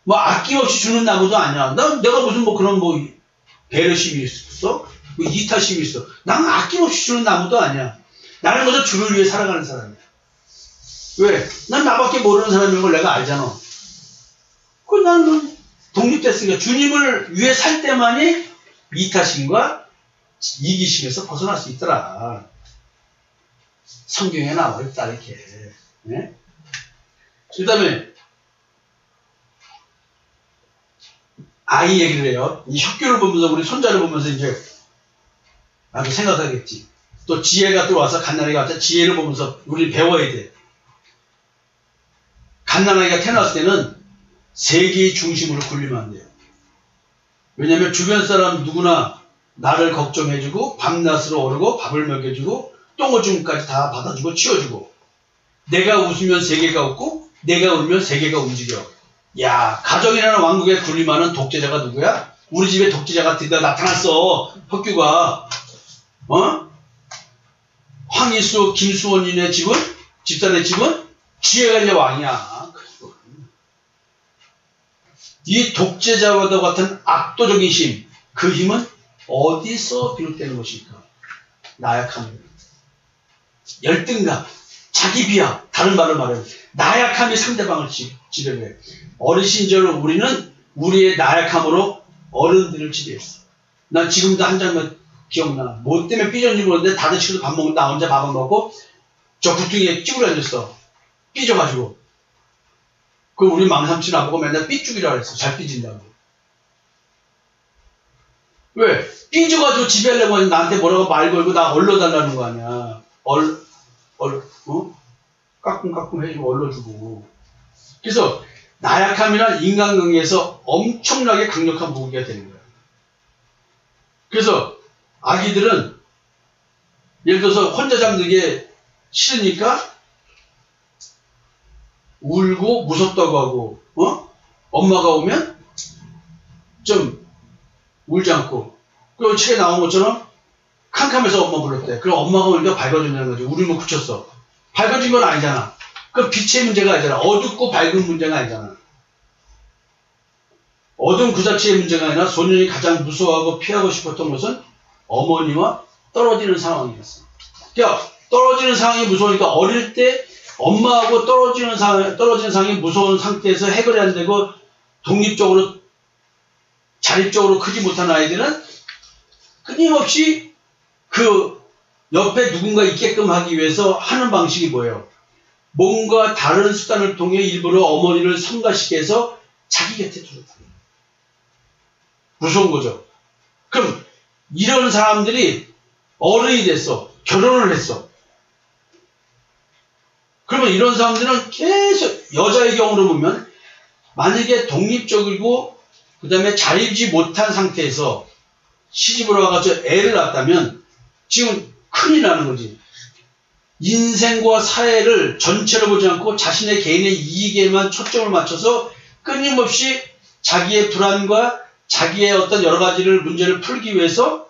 뭐 아낌없이 주는 나무도 아니야. 내가 무슨 뭐 그런 뭐 배려심이 있어? 뭐 이타심이 있어. 나는 아낌없이 주는 나무도 아니야. 나는 그저 주를 위해 살아가는 사람이야. 왜? 난 나밖에 모르는 사람인 걸 내가 알잖아. 나는 독립됐으니까 주님을 위해 살 때만이 이타심과 이기심에서 벗어날 수 있더라. 성경에 나와 있다 이렇게. 네? 그 다음에 아이 얘기를 해요. 이 혁규를 보면서 우리 손자를 보면서 이제 나도 생각하겠지. 또 지혜가 또 와서 갓난아기가 와서 지혜를 보면서 우리 배워야 돼. 갓난아기가 태어났을 때는 세계의 중심으로 굴리면 안 돼요. 왜냐하면 주변 사람 누구나 나를 걱정해주고 밤낮으로 오르고 밥을 먹여주고 똥오줌까지 다 받아주고 치워주고 내가 웃으면 세계가 웃고 내가 울면 세계가 움직여. 야, 가정이라는 왕국에 군림하는 독재자가 누구야? 우리 집에 독재자가 드디어 나타났어. 혁규가. 어? 황희수, 김수원이네 집은? 집단의 집은? 지혜가 이제 왕이야. 이 독재자와도 같은 압도적인 힘, 그 힘은 어디서 비롯되는 것일까? 나약함, 열등감, 자기 비하, 다른 말을 말해요. 나약함이 상대방을 지배해. 어린 시절 우리는 우리의 나약함으로 어른들을 지배했어. 난 지금도 한 장면 기억나. 뭐 때문에 삐졌는지 모르는데 다들 친구들 밥 먹는데 나 혼자 밥을 먹고 저 구퉁이에 찌그러 앉았어. 삐져가지고. 그 우리 망삼친 아보고 맨날 삐죽이라 그랬어. 잘 삐진다고. 왜? 삐져가지고 지배하려고 하니 나한테 뭐라고 말 걸고 나 얼러달라는 거 아니야. 까꿍까꿍 해주고 얼러주고. 그래서 나약함이란 인간관계에서 엄청나게 강력한 무기가 되는 거야. 그래서 아기들은 예를 들어서 혼자 잠들게 싫으니까 울고 무섭다고 하고, 엄마가 오면 좀 울지 않고, 그리고 책에 나온 것처럼 캄캄해서 엄마 불렀대. 그럼 엄마가 오니까 밝아준다는 거지. 울으면 그쳤어. 밝아진 건 아니잖아. 그 빛의 문제가 아니잖아. 어둡고 밝은 문제가 아니잖아. 어둠 그 자체의 문제가 아니라 소년이 가장 무서워하고 피하고 싶었던 것은 어머니와 떨어지는 상황이었어. 그러니까 떨어지는 상황이 무서우니까 어릴 때 엄마하고 떨어지는 상황이 무서운 상태에서 해결이 안 되고 독립적으로 자립적으로 크지 못한 아이들은 끊임없이 그 옆에 누군가 있게끔 하기 위해서 하는 방식이 뭐예요? 뭔가 다른 수단을 통해 일부러 어머니를 성가시게 해서 자기 곁에 두었다. 무서운 거죠. 이런 사람들이 어른이 됐어. 결혼을 했어. 그러면 이런 사람들은 계속 여자의 경우로 보면 만약에 독립적이고 그 다음에 자립지 못한 상태에서 시집으로 와가지고 애를 낳았다면 지금 큰일 나는 거지. 인생과 사회를 전체로 보지 않고 자신의 개인의 이익에만 초점을 맞춰서 끊임없이 자기의 불안과 자기의 어떤 여러 가지를 문제를 풀기 위해서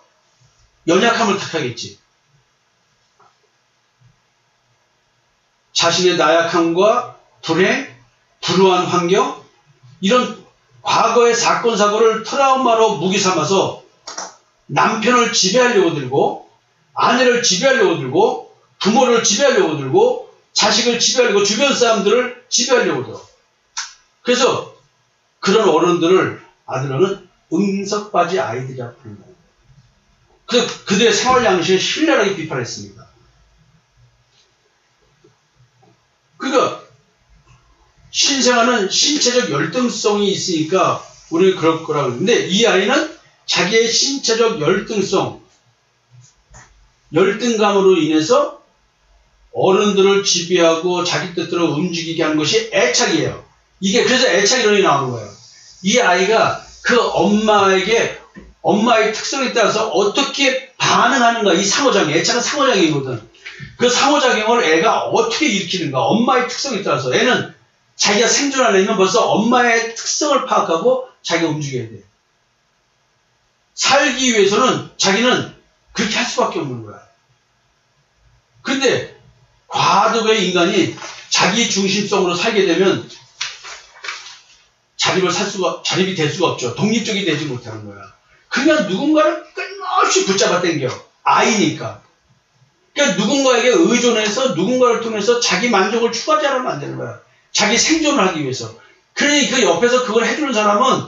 연약함을 택하겠지. 자신의 나약함과 불행, 불우한 환경, 이런 과거의 사건 사고를 트라우마로 무기 삼아서 남편을 지배하려고 들고 아내를 지배하려고 들고 부모를 지배하려고 들고 자식을 지배하려고 주변 사람들을 지배하려고 들어. 그래서 그런 어른들을 아들은 응석바지 아이들이라고 부른다. 그래서 그들의 생활 양식을 신랄하게 비판했습니다. 그러니까 신생아는 신체적 열등성이 있으니까 우리는 그럴 거라고 그러는데 이 아이는 자기의 신체적 열등감으로 인해서 어른들을 지배하고 자기 뜻대로 움직이게 하는 것이 애착이에요. 이게 그래서 애착 이론이 나오는 거예요. 이 아이가 그 엄마의 특성에 따라서 어떻게 반응하는가, 이 상호작용, 애착은 상호작용이거든. 그 상호작용을 애가 어떻게 일으키는가, 엄마의 특성에 따라서. 애는 자기가 생존하려면 벌써 엄마의 특성을 파악하고 자기가 움직여야 돼. 살기 위해서는 자기는 그렇게 할 수밖에 없는 거야. 근데 과도의 인간이 자기 중심성으로 살게 되면 자립이 될 수가 없죠. 독립적이 되지 못하는 거야. 그냥 누군가를 끊임없이 붙잡아 당겨. 아이니까. 그러니까 누군가에게 의존해서 누군가를 통해서 자기 만족을 추구하지 않으면 안 되는 거야. 자기 생존을 하기 위해서. 그러니 그 옆에서 그걸 해주는 사람은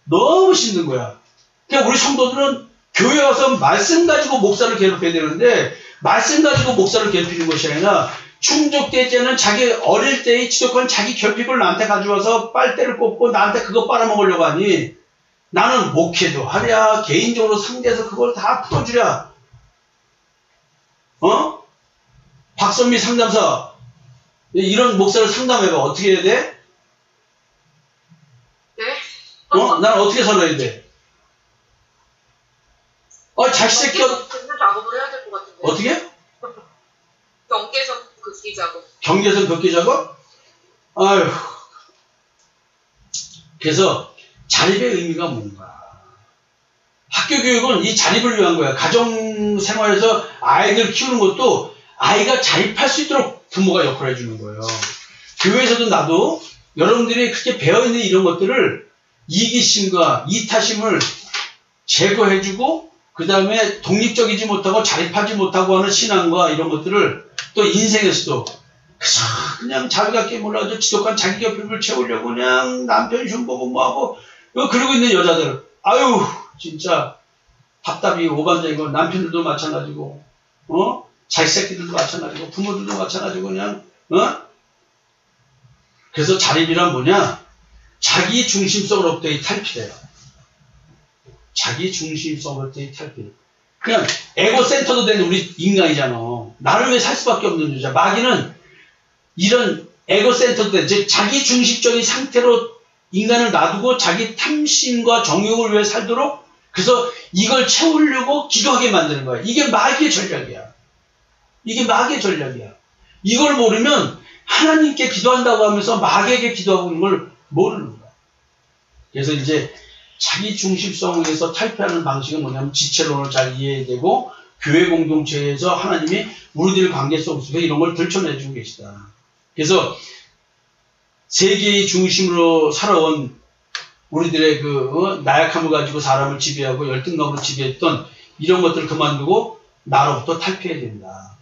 너무 힘든 거야. 그러니까 우리 성도들은 교회 와서 말씀 가지고 목사를 괴롭혀야 되는데 말씀 가지고 목사를 괴롭히는 것이 아니라 충족되지 않은 자기 어릴 때의 지독한 자기 결핍을 나한테 가져와서 빨대를 꽂고 나한테 그거 빨아먹으려고 하니 나는 목회도 하랴 개인적으로 상대해서 그걸 다 풀어주랴. 박선미 상담사 이런 목사를 상담해봐. 어떻게 해야 돼? 네? 난 어떻게 살아야 돼? 자식 새끼 긋는 작업을 해야 될 것 같은데. 어떻게? 경계선 긋기 작업. 경계선 긋기 작업? 아휴. 그래서 자립의 의미가 뭔가? 학교 교육은 이 자립을 위한 거야. 가정 생활에서 아이들 키우는 것도 아이가 자립할 수 있도록 부모가 역할을 해주는 거예요. 교회에서도 나도 여러분들이 그렇게 배어있는 이런 것들을 이기심과 이타심을 제거해주고 그 다음에 독립적이지 못하고 자립하지 못하고 하는 신앙과 이런 것들을 또 인생에서도 그냥 자기가 몰라도 지독한 자기 결핍을 채우려고 그냥 남편 흉보고 뭐하고 그러고 있는 여자들 아유 진짜 답답이 오반장이고 남편들도 마찬가지고 자식 새끼들도 마찬가지고 부모들도 마찬가지고 그냥 그래서 자립이란 뭐냐? 자기 중심성으로부터의 탈피래요. 자기 중심성으로부터의 탈피. 그냥 에고센터도 된 우리 인간이잖아. 나를 위해 살 수밖에 없는 여자. 마귀는 이런 에고센터도 된, 즉 자기 중심적인 상태로 인간을 놔두고 자기 탐심과 정욕을 위해 살도록 그래서 이걸 채우려고 기도하게 만드는 거야. 이게 마귀의 전략이야. 이게 마귀의 전략이야. 이걸 모르면 하나님께 기도한다고 하면서 마귀에게 기도하고 있는 걸 모르는 거야. 그래서 이제 자기 중심성에서 탈피하는 방식은 뭐냐면 지체론을 잘 이해해야 되고 교회 공동체에서 하나님이 우리들 관계 속에서 이런 걸 들춰내주고 계시다. 그래서 세계의 중심으로 살아온 우리들의 나약함을 가지고 사람을 지배하고 열등감으로 지배했던 이런 것들을 그만두고 나로부터 탈피해야 된다.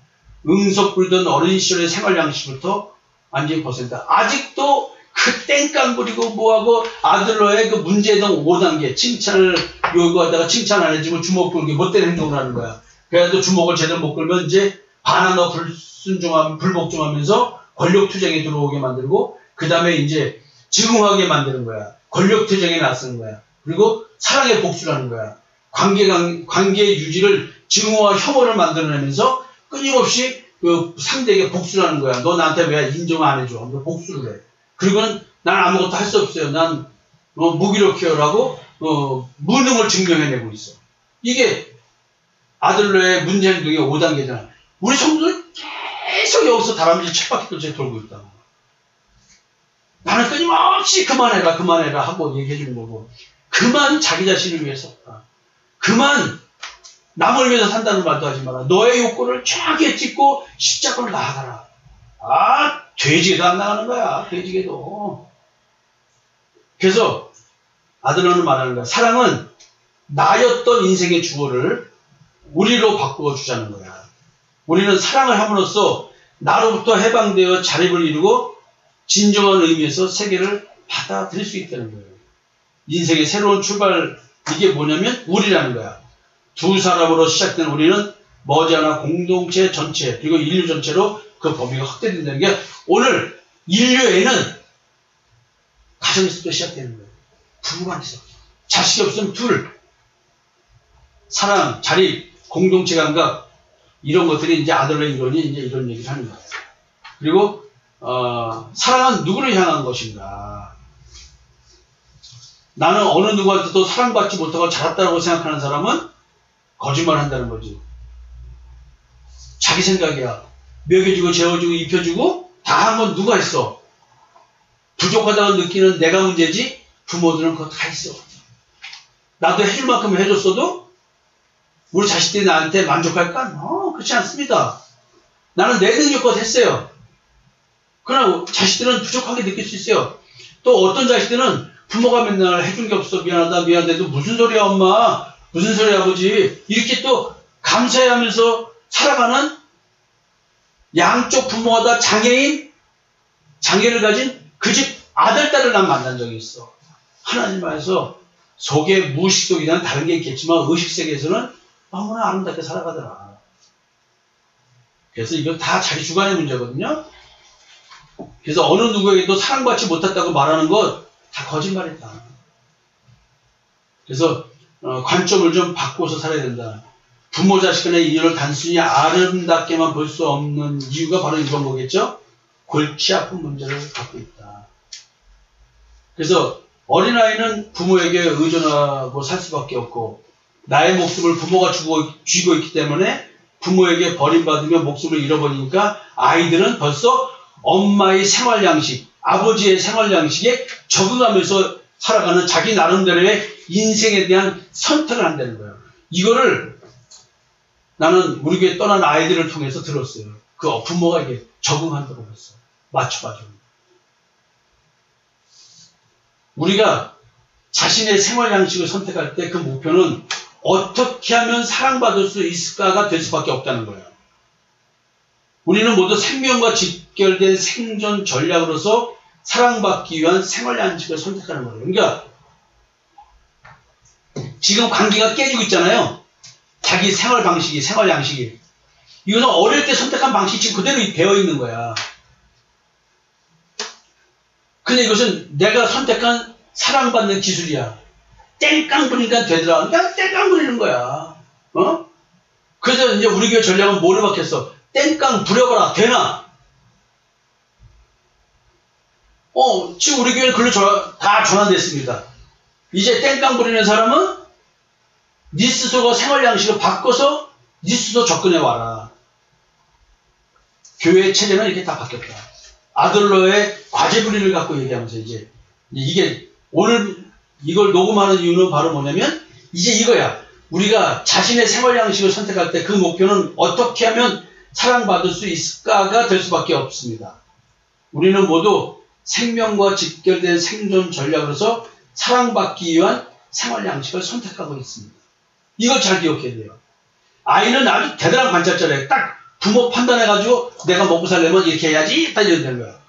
응석 부리던 어린 시절의 생활 양식부터 완전히 벗어난다. 아직도 그 땡깡 부리고 뭐하고 아들러의 그 문제등 5단계 칭찬을 요구하다가 칭찬 안 해주면 주먹 끌기 못된 행동을 하는 거야. 그래도 주먹을 제대로 못 끌면 이제 반항과 불복종하면서 권력투쟁에 들어오게 만들고 그 다음에 이제 증오하게 만드는 거야. 권력투쟁에 나서는 거야. 그리고 사랑의 복수를 하는 거야. 관계 유지를 증오와 혐오를 만들어내면서 끊임없이 그 상대에게 복수를 하는 거야. 너 나한테 왜 인정 안 해줘? 복수를 해. 그리고는 난 아무것도 할 수 없어요. 난 무기력해요라고 무능을 증명해내고 있어. 이게 아들러의 문제 행동의 5단계잖아. 우리 성도는 계속 여기서 다람쥐 쳇바퀴 돌고 있다. 나는 끊임없이 그만해라 하고 얘기해주는 거고, 그만 자기 자신을 위해서 살아. 그만 남을 위해서 산다는 말도 하지 마라. 너의 욕구를 정확히 찢고 십자가로 나아가라. 돼지에도 안 나가는 거야. 돼지에도. 그래서 아들러는 말하는 거야. 사랑은 나였던 인생의 주어를 우리로 바꾸어 주자는 거야. 우리는 사랑을 함으로써 나로부터 해방되어 자립을 이루고 진정한 의미에서 세계를 받아들일 수 있다는 거예요. 인생의 새로운 출발, 이게 뭐냐면 우리라는 거야. 두 사람으로 시작된 우리는 머지않아 공동체 전체 그리고 인류 전체로 그 범위가 확대된다는 게, 오늘 인류에는 가정에서부터 시작되는 거예요. 부부만 있어. 자식이 없으면 둘. 사랑, 자립, 공동체 감각, 이런 것들이 이제 아들러의 이론이 이제 이런 얘기를 하는 거예요. 그리고 사랑은 누구를 향한 것인가? 나는 어느 누구한테도 사랑받지 못하고 자랐다고 생각하는 사람은 거짓말 한다는 거지. 자기 생각이야. 먹여주고 재워주고 입혀주고 다 한 건 누가 했어? 부족하다고 느끼는 내가 문제지 부모들은 그거 다 했어. 나도 해줄 만큼 해줬어도 우리 자식들이 나한테 만족할까? 그렇지 않습니다. 나는 내 능력껏 했어요. 그러나 자식들은 부족하게 느낄 수 있어요. 또 어떤 자식들은 부모가 맨날 해준 게 없어, 미안한데도 무슨 소리야 엄마, 무슨 소리야 아버지, 이렇게 또 감사해하면서 살아가는 양쪽 부모가 다 장애를 가진 그 집 아들, 딸을 난 만난 적이 있어. 하나님 안에서 속에 무의식 속이란 다른 게 있겠지만 의식세계에서는 너무나 아름답게 살아가더라. 그래서 이건 다 자기 주관의 문제거든요. 그래서 어느 누구에게도 사랑받지 못했다고 말하는 것 다 거짓말이다. 그래서 관점을 좀 바꿔서 살아야 된다. 부모 자식 간의 인연을 단순히 아름답게만 볼 수 없는 이유가 바로 이런 거겠죠. 골치 아픈 문제를 갖고 있다. 그래서 어린아이는 부모에게 의존하고 살 수밖에 없고, 나의 목숨을 부모가 쥐고 있기 때문에 부모에게 버림받으며 목숨을 잃어버리니까 아이들은 벌써 엄마의 생활 양식, 아버지의 생활 양식에 적응하면서 살아가는 자기 나름대로의 인생에 대한 선택을 한다는 거예요. 이거를 나는 우리 교회 떠난 아이들을 통해서 들었어요. 그 부모가 이게 적응한다고 했어. 맞춰가지고. 우리가 자신의 생활 양식을 선택할 때 그 목표는 어떻게 하면 사랑받을 수 있을까가 될 수밖에 없다는 거예요. 우리는 모두 생명과 직결된 생존 전략으로서 사랑받기 위한 생활 양식을 선택하는 거예요. 그러니까 지금 관계가 깨지고 있잖아요. 자기 생활 방식이, 생활 양식이. 이거는 어릴 때 선택한 방식이 지금 그대로 되어 있는 거야. 근데 이것은 내가 선택한 사랑받는 기술이야. 땡깡 부니까 되더라. 그냥 땡깡 부리는 거야. 그래서 이제 우리 교회 전략은 뭐를 박혔어? 땡깡 부려봐라. 되나? 지금 우리 교회는 글로 다 전환됐습니다. 이제 땡깡 부리는 사람은 네 스스로가 생활 양식을 바꿔서 네 스스로 접근해와라. 교회 체제는 이렇게 다 바뀌었다. 아들러의 과제분리를 갖고 얘기하면서 이게 오늘 이걸 녹음하는 이유는 바로 뭐냐면 이제 이거야. 우리가 자신의 생활 양식을 선택할 때 그 목표는 어떻게 하면 사랑받을 수 있을까가 될 수밖에 없습니다. 우리는 모두 생명과 직결된 생존 전략으로서 사랑받기 위한 생활 양식을 선택하고 있습니다. 이걸 잘 기억해야 돼요. 아이는 아주 대단한 관찰자래요. 딱 부모 판단해가지고 내가 먹고 살려면 이렇게 해야지 딱 이런 되는 거야.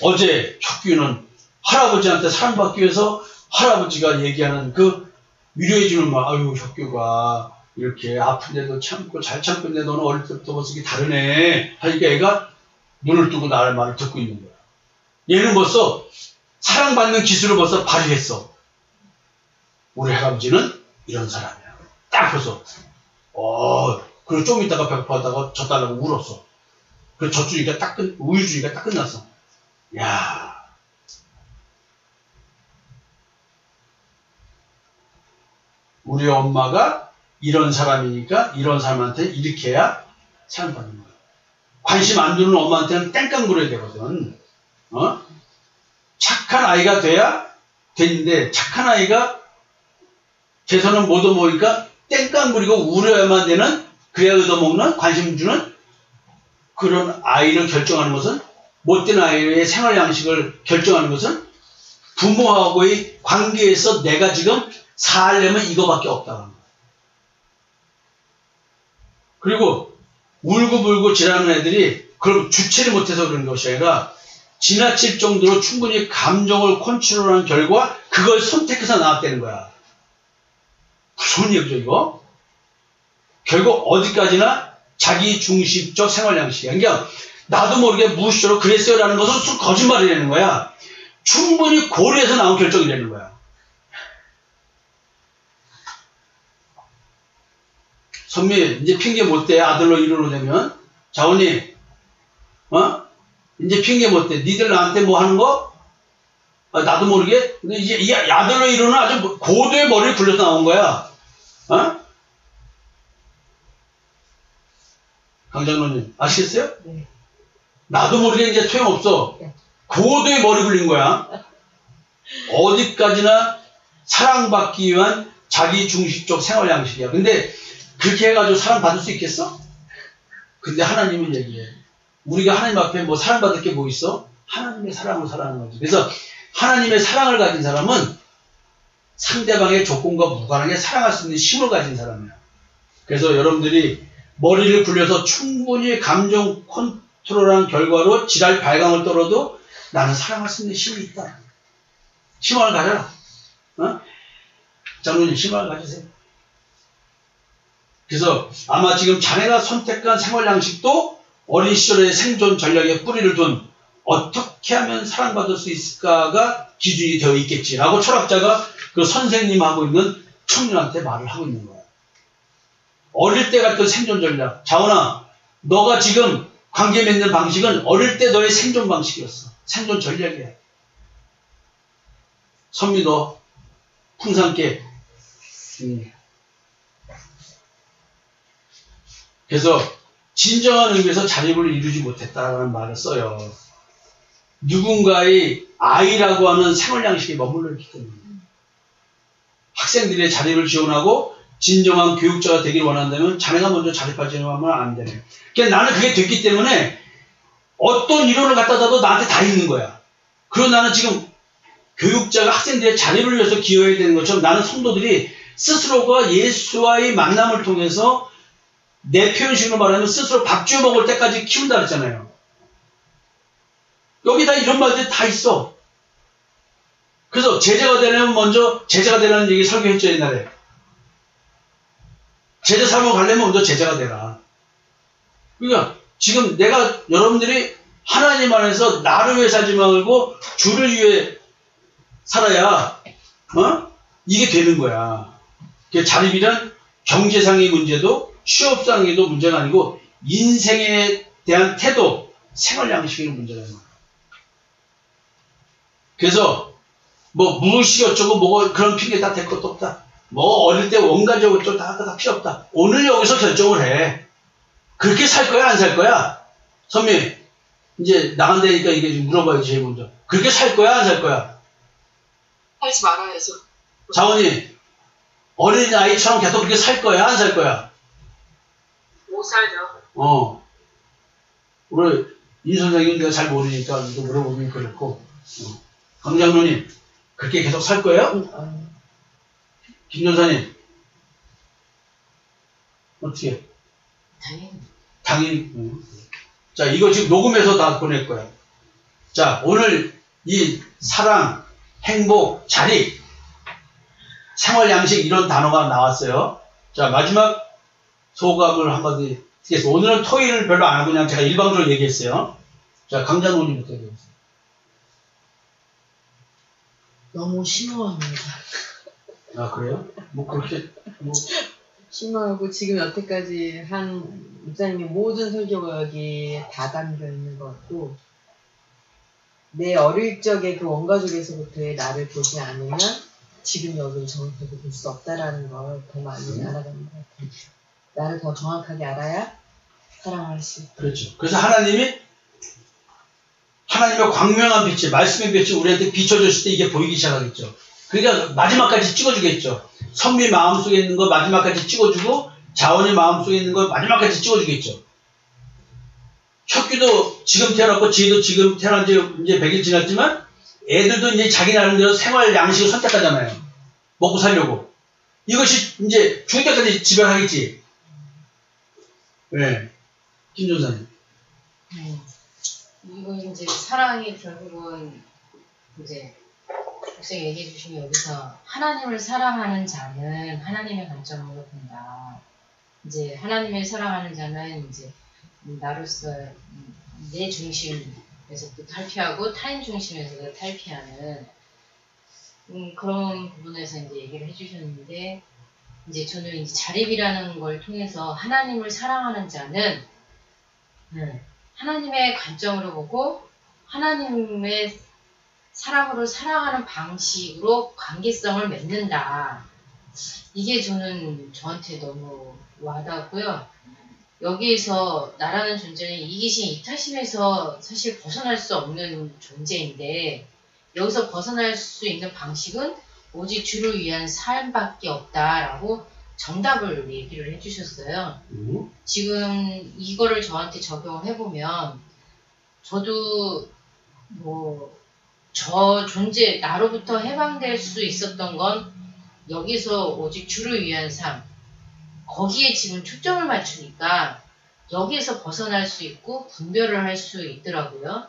어제 혁규는 할아버지한테 사랑받기 위해서 할아버지가 얘기하는 그 위로해주는 말, 아유 혁규가 이렇게 아픈데도 참고 잘 참고 있는데 너는 어릴 때부터 모습이 다르네 하니까 애가 눈을 뜨고 나의 말을 듣고 있는 거야. 얘는 벌써 사랑받는 기술을 벌써 발휘했어. 우리 할아버지는 이런 사람이야. 딱 커서. 그리고 좀 있다가 배고파하다가 젖달라고 울었어. 그래서 젖주기가 우유주기가 딱 끝났어. 야, 우리 엄마가 이런 사람이니까 이런 사람한테 이렇게 해야 사랑받는 거야. 관심 안 두는 엄마한테는 땡깡 부려야 되거든. 착한 아이가 돼야 되는데 착한 아이가 개선은 못 얻어먹으니까 땡깡 부리고 울어야만 되는, 그래야 얻어먹는, 관심 주는 그런 아이를 결정하는 것은, 못된 아이의 생활 양식을 결정하는 것은 부모하고의 관계에서 내가 지금 살려면 이거밖에 없다는 거야. 그리고 울고불고 지라는 애들이 그럼 주체를 못해서 그런 것이 아니라 지나칠 정도로 충분히 감정을 컨트롤한 결과 그걸 선택해서 나왔다는 거야. 무슨 얘기죠 이거? 결국 어디까지나 자기 중심적 생활 양식이야. 그러니까 나도 모르게 무의식적으로 그랬어요라는 것은 거짓말이라는 거야. 충분히 고려해서 나온 결정이라는 거야. 선미 이제 핑계 못 대. 아들로 이루로 되면 자원이 이제 핑계 못 대. 니들 나한테 뭐 하는 거? 나도 모르게. 근데 이제 이 아들로 이루는 아주 고도의 머리를 굴려서 나온 거야. 강장로님 아시겠어요? 네. 나도 모르게 이제 소용없어. 네. 고도의 머리 굴린 거야. 어디까지나 사랑받기 위한 자기 중심적 생활 양식이야. 근데 그렇게 해가지고 사랑받을 수 있겠어? 근데 하나님은 얘기해. 우리가 하나님 앞에 뭐 사랑받을 게 뭐 있어? 하나님의 사랑으로 살아가는 거지. 그래서 하나님의 사랑을 가진 사람은 상대방의 조건과 무관하게 사랑할 수 있는 힘을 가진 사람이야. 그래서 여러분들이 머리를 굴려서 충분히 감정 컨트롤한 결과로 지랄 발광을 떨어도 나는 사랑할 수 있는 힘이 있다. 희망을 가져라. 장로님 희망을 가지세요. 그래서 아마 지금 자네가 선택한 생활 양식도 어린 시절의 생존 전략에 뿌리를 둔 어떻게 하면 사랑받을 수 있을까가 기준이 되어 있겠지라고 철학자가 그 선생님하고 있는 청년한테 말을 하고 있는 거야. 어릴 때 같은 생존 전략. 자원아, 너가 지금 관계 맺는 방식은 어릴 때 너의 생존 방식이었어. 생존 전략이야. 선미 너 풍산깨. 그래서 진정한 의미에서 자립을 이루지 못했다라는 말을 써요. 누군가의 아이라고 하는 생활 양식에 머물러 있기 때문에. 학생들의 자립을 지원하고 진정한 교육자가 되길 원한다면 자네가 먼저 자립하지는 하면 안 되네. 그러니까 나는 그게 됐기 때문에 어떤 이론을 갖다 놔도 나한테 다 있는 거야. 그리고 나는 지금 교육자가 학생들의 자립을 위해서 기여해야 되는 것처럼 나는 성도들이 스스로가 예수와의 만남을 통해서 내 표현식으로 말하면 스스로 밥 주워 먹을 때까지 키운다 그랬잖아요. 여기다 이런 말들이 다 있어. 그래서 제자가 되려면 먼저 제자가 되라는 얘기 설교했죠 옛날에. 제자 삼아 가려면 먼저 제자가 되라. 그러니까 지금 내가 여러분들이 하나님 안에서 나를 위해 살지 말고 주를 위해 살아야 이게 되는 거야. 자립이란 경제상의 문제도 취업상에도 문제가 아니고 인생에 대한 태도, 생활 양식의 문제가 있는 거야. 그래서 뭐 무엇이 어쩌고 뭐고 그런 핑계 다 댈 것도 없다. 뭐 어릴 때 원가지 어쩌고 다 필요 없다. 오늘 여기서 결정을 해. 그렇게 살 거야 안 살 거야? 선미 이제 나간다니까 이게 좀 물어봐야지 제일 먼저. 그렇게 살 거야 안 살 거야? 살지 말아야죠. 자원이 어린 아이처럼 계속 그렇게 살 거야 안 살 거야? 못 살죠. 우리 이 선생님 내가 잘 모르니까 이거 물어보면 그렇고 강 장로님 그렇게 계속 살 거예요? 김 전사님 어떻게? 당연히. 자 이거 지금 녹음해서 다 보낼 거야. 자 오늘 이 사랑, 행복, 자립, 생활 양식 이런 단어가 나왔어요. 자 마지막 소감을 한마디 드리겠습니다. 오늘은 토의를 별로 안 하고 그냥 제가 일방적으로 얘기했어요. 자 강장로님부터 얘기해주세요. 너무 심오합니다. 아 그래요? 뭐 그렇게 심오하고 지금 여태까지 한 목사님의 모든 설교가 여기에 다 담겨 있는 것 같고, 내 어릴 적의 그 원가족에서부터의 나를 보지 않으면 지금 여기를 정확하게 볼 수 없다라는 걸 더 많이 알아가는 것 같아요. 나를 더 정확하게 알아야 사랑할 수 있다. 그렇죠. 그래서 하나님의 광명한 빛이, 말씀의 빛이 우리한테 비춰졌을 때 이게 보이기 시작하겠죠. 그러니까 마지막까지 찍어주겠죠. 선미 마음속에 있는 거 마지막까지 찍어주고, 자원이 마음속에 있는 거 마지막까지 찍어주겠죠. 혁규도 지금 태어났고, 지혜도 지금 태어난 지 이제 100일 지났지만, 애들도 이제 자기 나름대로 생활 양식을 선택하잖아요. 먹고 살려고. 이것이 이제 죽을 때까지 지배하겠지. 네. 김 전사님. 이거 이제 사랑이 결국은 이제 목사님 얘기해 주신 여기서 하나님을 사랑하는 자는 하나님의 관점으로 본다. 이제 하나님을 사랑하는 자는 이제 나로서 내 중심에서도 탈피하고 타인 중심에서도 탈피하는 그런 부분에서 이제 얘기를 해주셨는데, 이제 저는 이제 자립이라는 걸 통해서 하나님을 사랑하는 자는 하나님의 관점으로 보고 하나님의 사랑으로 사랑하는 방식으로 관계성을 맺는다. 이게 저한테 너무 와닿고요. 여기에서 나라는 존재는 이기심, 이타심에서 사실 벗어날 수 없는 존재인데, 여기서 벗어날 수 있는 방식은 오직 주를 위한 삶밖에 없다라고 정답을 얘기를 해주셨어요. 지금 이거를 저한테 적용을 해보면, 저도 저 존재, 나로부터 해방될 수 있었던 건 여기서 오직 주를 위한 삶, 거기에 지금 초점을 맞추니까 여기에서 벗어날 수 있고 분별을 할 수 있더라고요.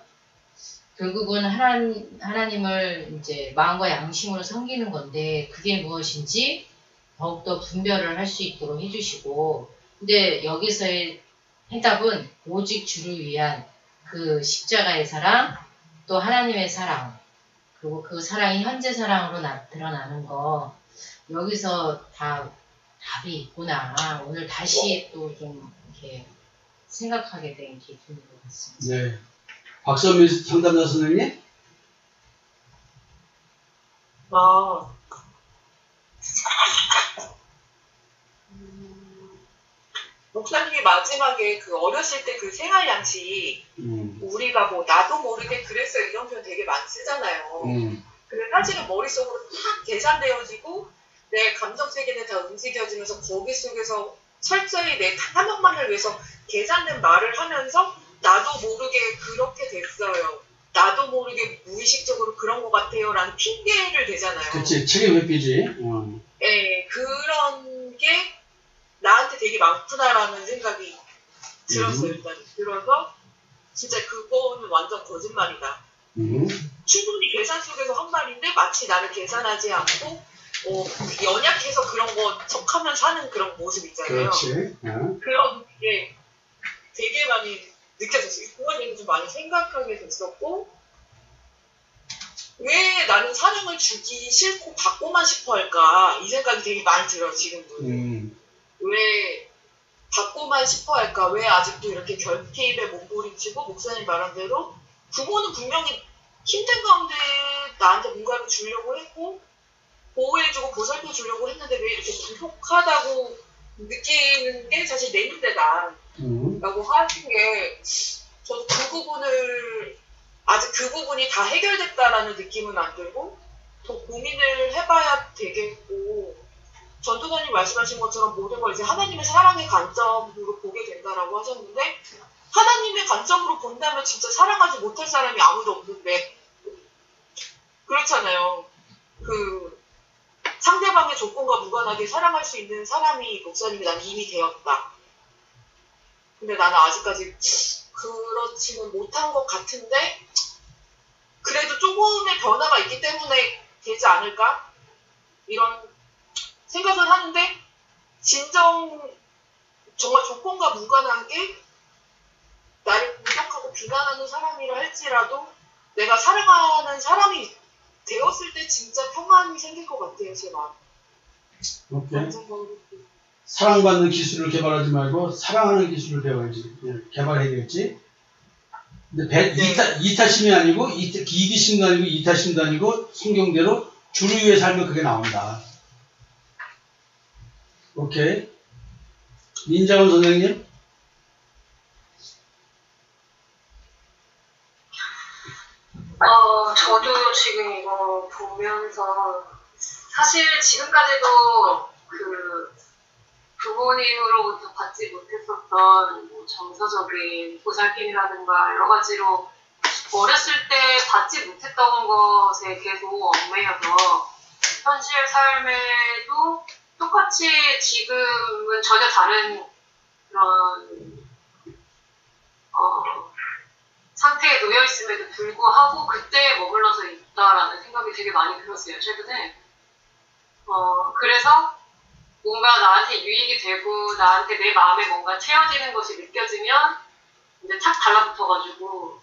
결국은 하나님을 이제 마음과 양심으로 섬기는 건데, 그게 무엇인지 더욱더 분별을 할 수 있도록 해주시고, 근데 여기서의 해답은 오직 주를 위한 그 십자가의 사랑, 또 하나님의 사랑, 그리고 그 사랑이 현재 사랑으로 드러나는 거, 여기서 다 답이 있구나. 오늘 다시 또 좀 이렇게 생각하게 된 기분인 것 같습니다. 네. 박선미 상담자 선생님? 목사님이 마지막에 그 어렸을 때 그 생활 양식, 우리가 나도 모르게 그랬어요. 이런 표현 되게 많이 쓰잖아요. 근데 사실은 머릿속으로 딱 계산되어지고, 내 감정 세계는 다 움직여지면서 거기 속에서 철저히 내 탐욕만을 위해서 계산된 말을 하면서 나도 모르게 그렇게 됐어요. 나도 모르게 무의식적으로 그런 것 같아요. 라는 핑계를 대잖아요. 그치, 책임 회피지. 네, 그런 게 나한테 되게 많구나라는 생각이 들었어요. 일단 들어서 진짜 그거는 완전 거짓말이다. 충분히 계산 속에서 한 말인데 마치 나를 계산하지 않고 연약해서 그런 거 척하면서 하는 그런 모습 있잖아요. 그렇지. 그런 게 되게 많이 느껴졌어요. 그거에 대해서 좀 많이 생각하게 됐었고, 왜 나는 사랑을 주기 싫고 받고만 싶어 할까, 이 생각이 되게 많이 들어요. 지금도. 왜 받고만 싶어 할까, 왜 아직도 이렇게 결핍에 몸부림치고, 목사님 말한 대로 부모는 분명히 힘든 가운데 나한테 뭔가를 주려고 했고 보호해주고 보살펴주려고 했는데 왜 이렇게 부족하다고 느끼는 게 사실 내 문제다 라고 하신 게, 저도 그 부분을 아직 그 부분이 다 해결됐다라는 느낌은 안 들고 더 고민을 해봐야 되겠고, 전도사님 말씀하신 것처럼 모든 걸 이제 하나님의 사랑의 관점으로 보게 된다라고 하셨는데, 하나님의 관점으로 본다면 진짜 사랑하지 못할 사람이 아무도 없는데, 그렇잖아요. 그 상대방의 조건과 무관하게 사랑할 수 있는 사람이 목사님이 난 이미 되었다. 근데 나는 아직까지 그렇지는 못한 것 같은데, 그래도 조금의 변화가 있기 때문에 되지 않을까? 이런 생각을 하는데, 정말 조건과 무관하게 나를 공격하고 비난하는 사람이라 할지라도 내가 사랑하는 사람이 되었을 때 진짜 평안이 생길 것 같아요, 제 마음. 오케이. 사랑받는 기술을 개발하지 말고 사랑하는 기술을 배워야지. 개발해야 되겠지. 근데 이타심이 아니고 이기심도 아니고 이타심도 아니고 성경대로 주를 위해 살면 그게 나온다. 오케이. 민자원 선생님. 저도 지금 이거 보면서 사실 지금까지도 그 부모님으로부터 받지 못했었던 뭐 정서적인 보살핌이라든가 여러 가지로 어렸을 때 받지 못했던 것에 계속 얽매여서 현실 삶에도 똑같이 지금은 전혀 다른 그런 상태에 놓여 있음에도 불구하고 그때에 머물러서 있다라는 생각이 되게 많이 들었어요, 최근에. 그래서 뭔가 나한테 유익이 되고 나한테 내 마음에 뭔가 채워지는 것이 느껴지면 이제 착 달라붙어가지고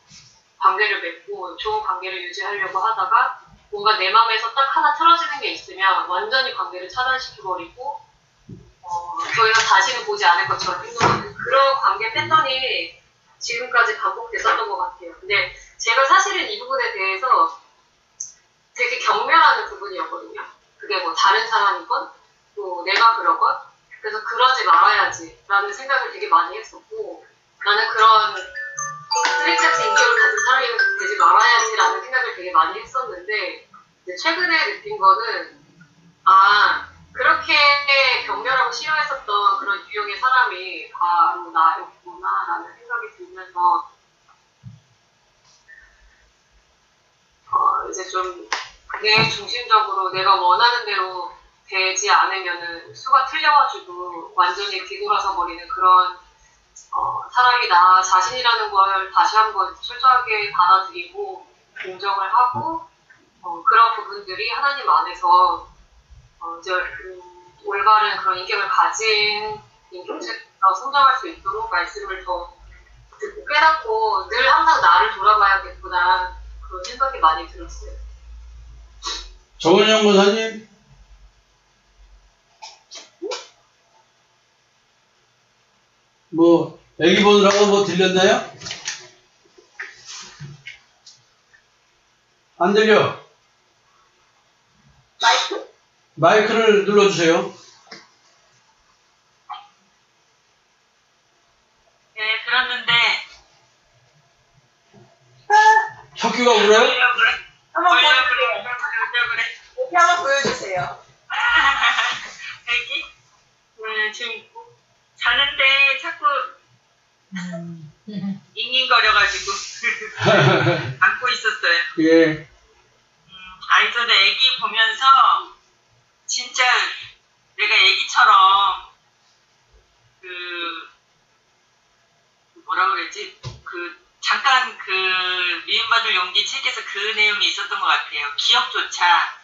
관계를 맺고 좋은 관계를 유지하려고 하다가 뭔가 내 마음에서 딱 하나 틀어지는 게 있으면 완전히 관계를 차단시켜버리고 더 이상 다시는 보지 않을 것처럼 행동하는 그런 관계 패턴이 지금까지 반복됐었던 것 같아요. 근데 제가 사실은 이 부분에 대해서 되게 경멸하는 부분이었거든요. 그게 뭐 다른 사람이건 또 내가 그러건 그래서 그러지 말아야지 라는 생각을 되게 많이 했었고 나는 그런 쓰레기같이 인격을 가진 사람이 되지 말아야지 라는 생각을 되게 많이 했었는데 이제 최근에 느낀 거는 그렇게 경멸하고 싫어했었던 그런 유형의 사람이 바로 나였구나 라는 생각이 들면서 이제 좀 내 중심적으로 내가 원하는 대로 되지 않으면은 수가 틀려가지고 완전히 뒤돌아서 버리는 그런 사람이 나 자신이라는 걸 다시 한번 철저하게 받아들이고 공정을 하고 그런 부분들이 하나님 안에서 이제 올바른 그런 인격을 가진 인격체로 성장할 수 있도록 말씀을 더 듣고 깨닫고 늘 항상 나를 돌아봐야겠구나 그런 생각이 많이 들었어요. 정은영 목사님. 뭐 애기 보느라고 뭐 들렸나요? 안 들려? 마이크를 눌러주세요. 네, 들었는데 혁규가 울어요? 한번 보여주세요. 이렇게 한번 보여주세요. 애기? 지금 자는데 자꾸 잉잉거려가지고 안고 있었어요. 예. 저도 애기 보면서 진짜 내가 애기처럼 뭐라 그랬지? 잠깐 미움받을 용기 책에서 그 내용이 있었던 것 같아요. 기억조차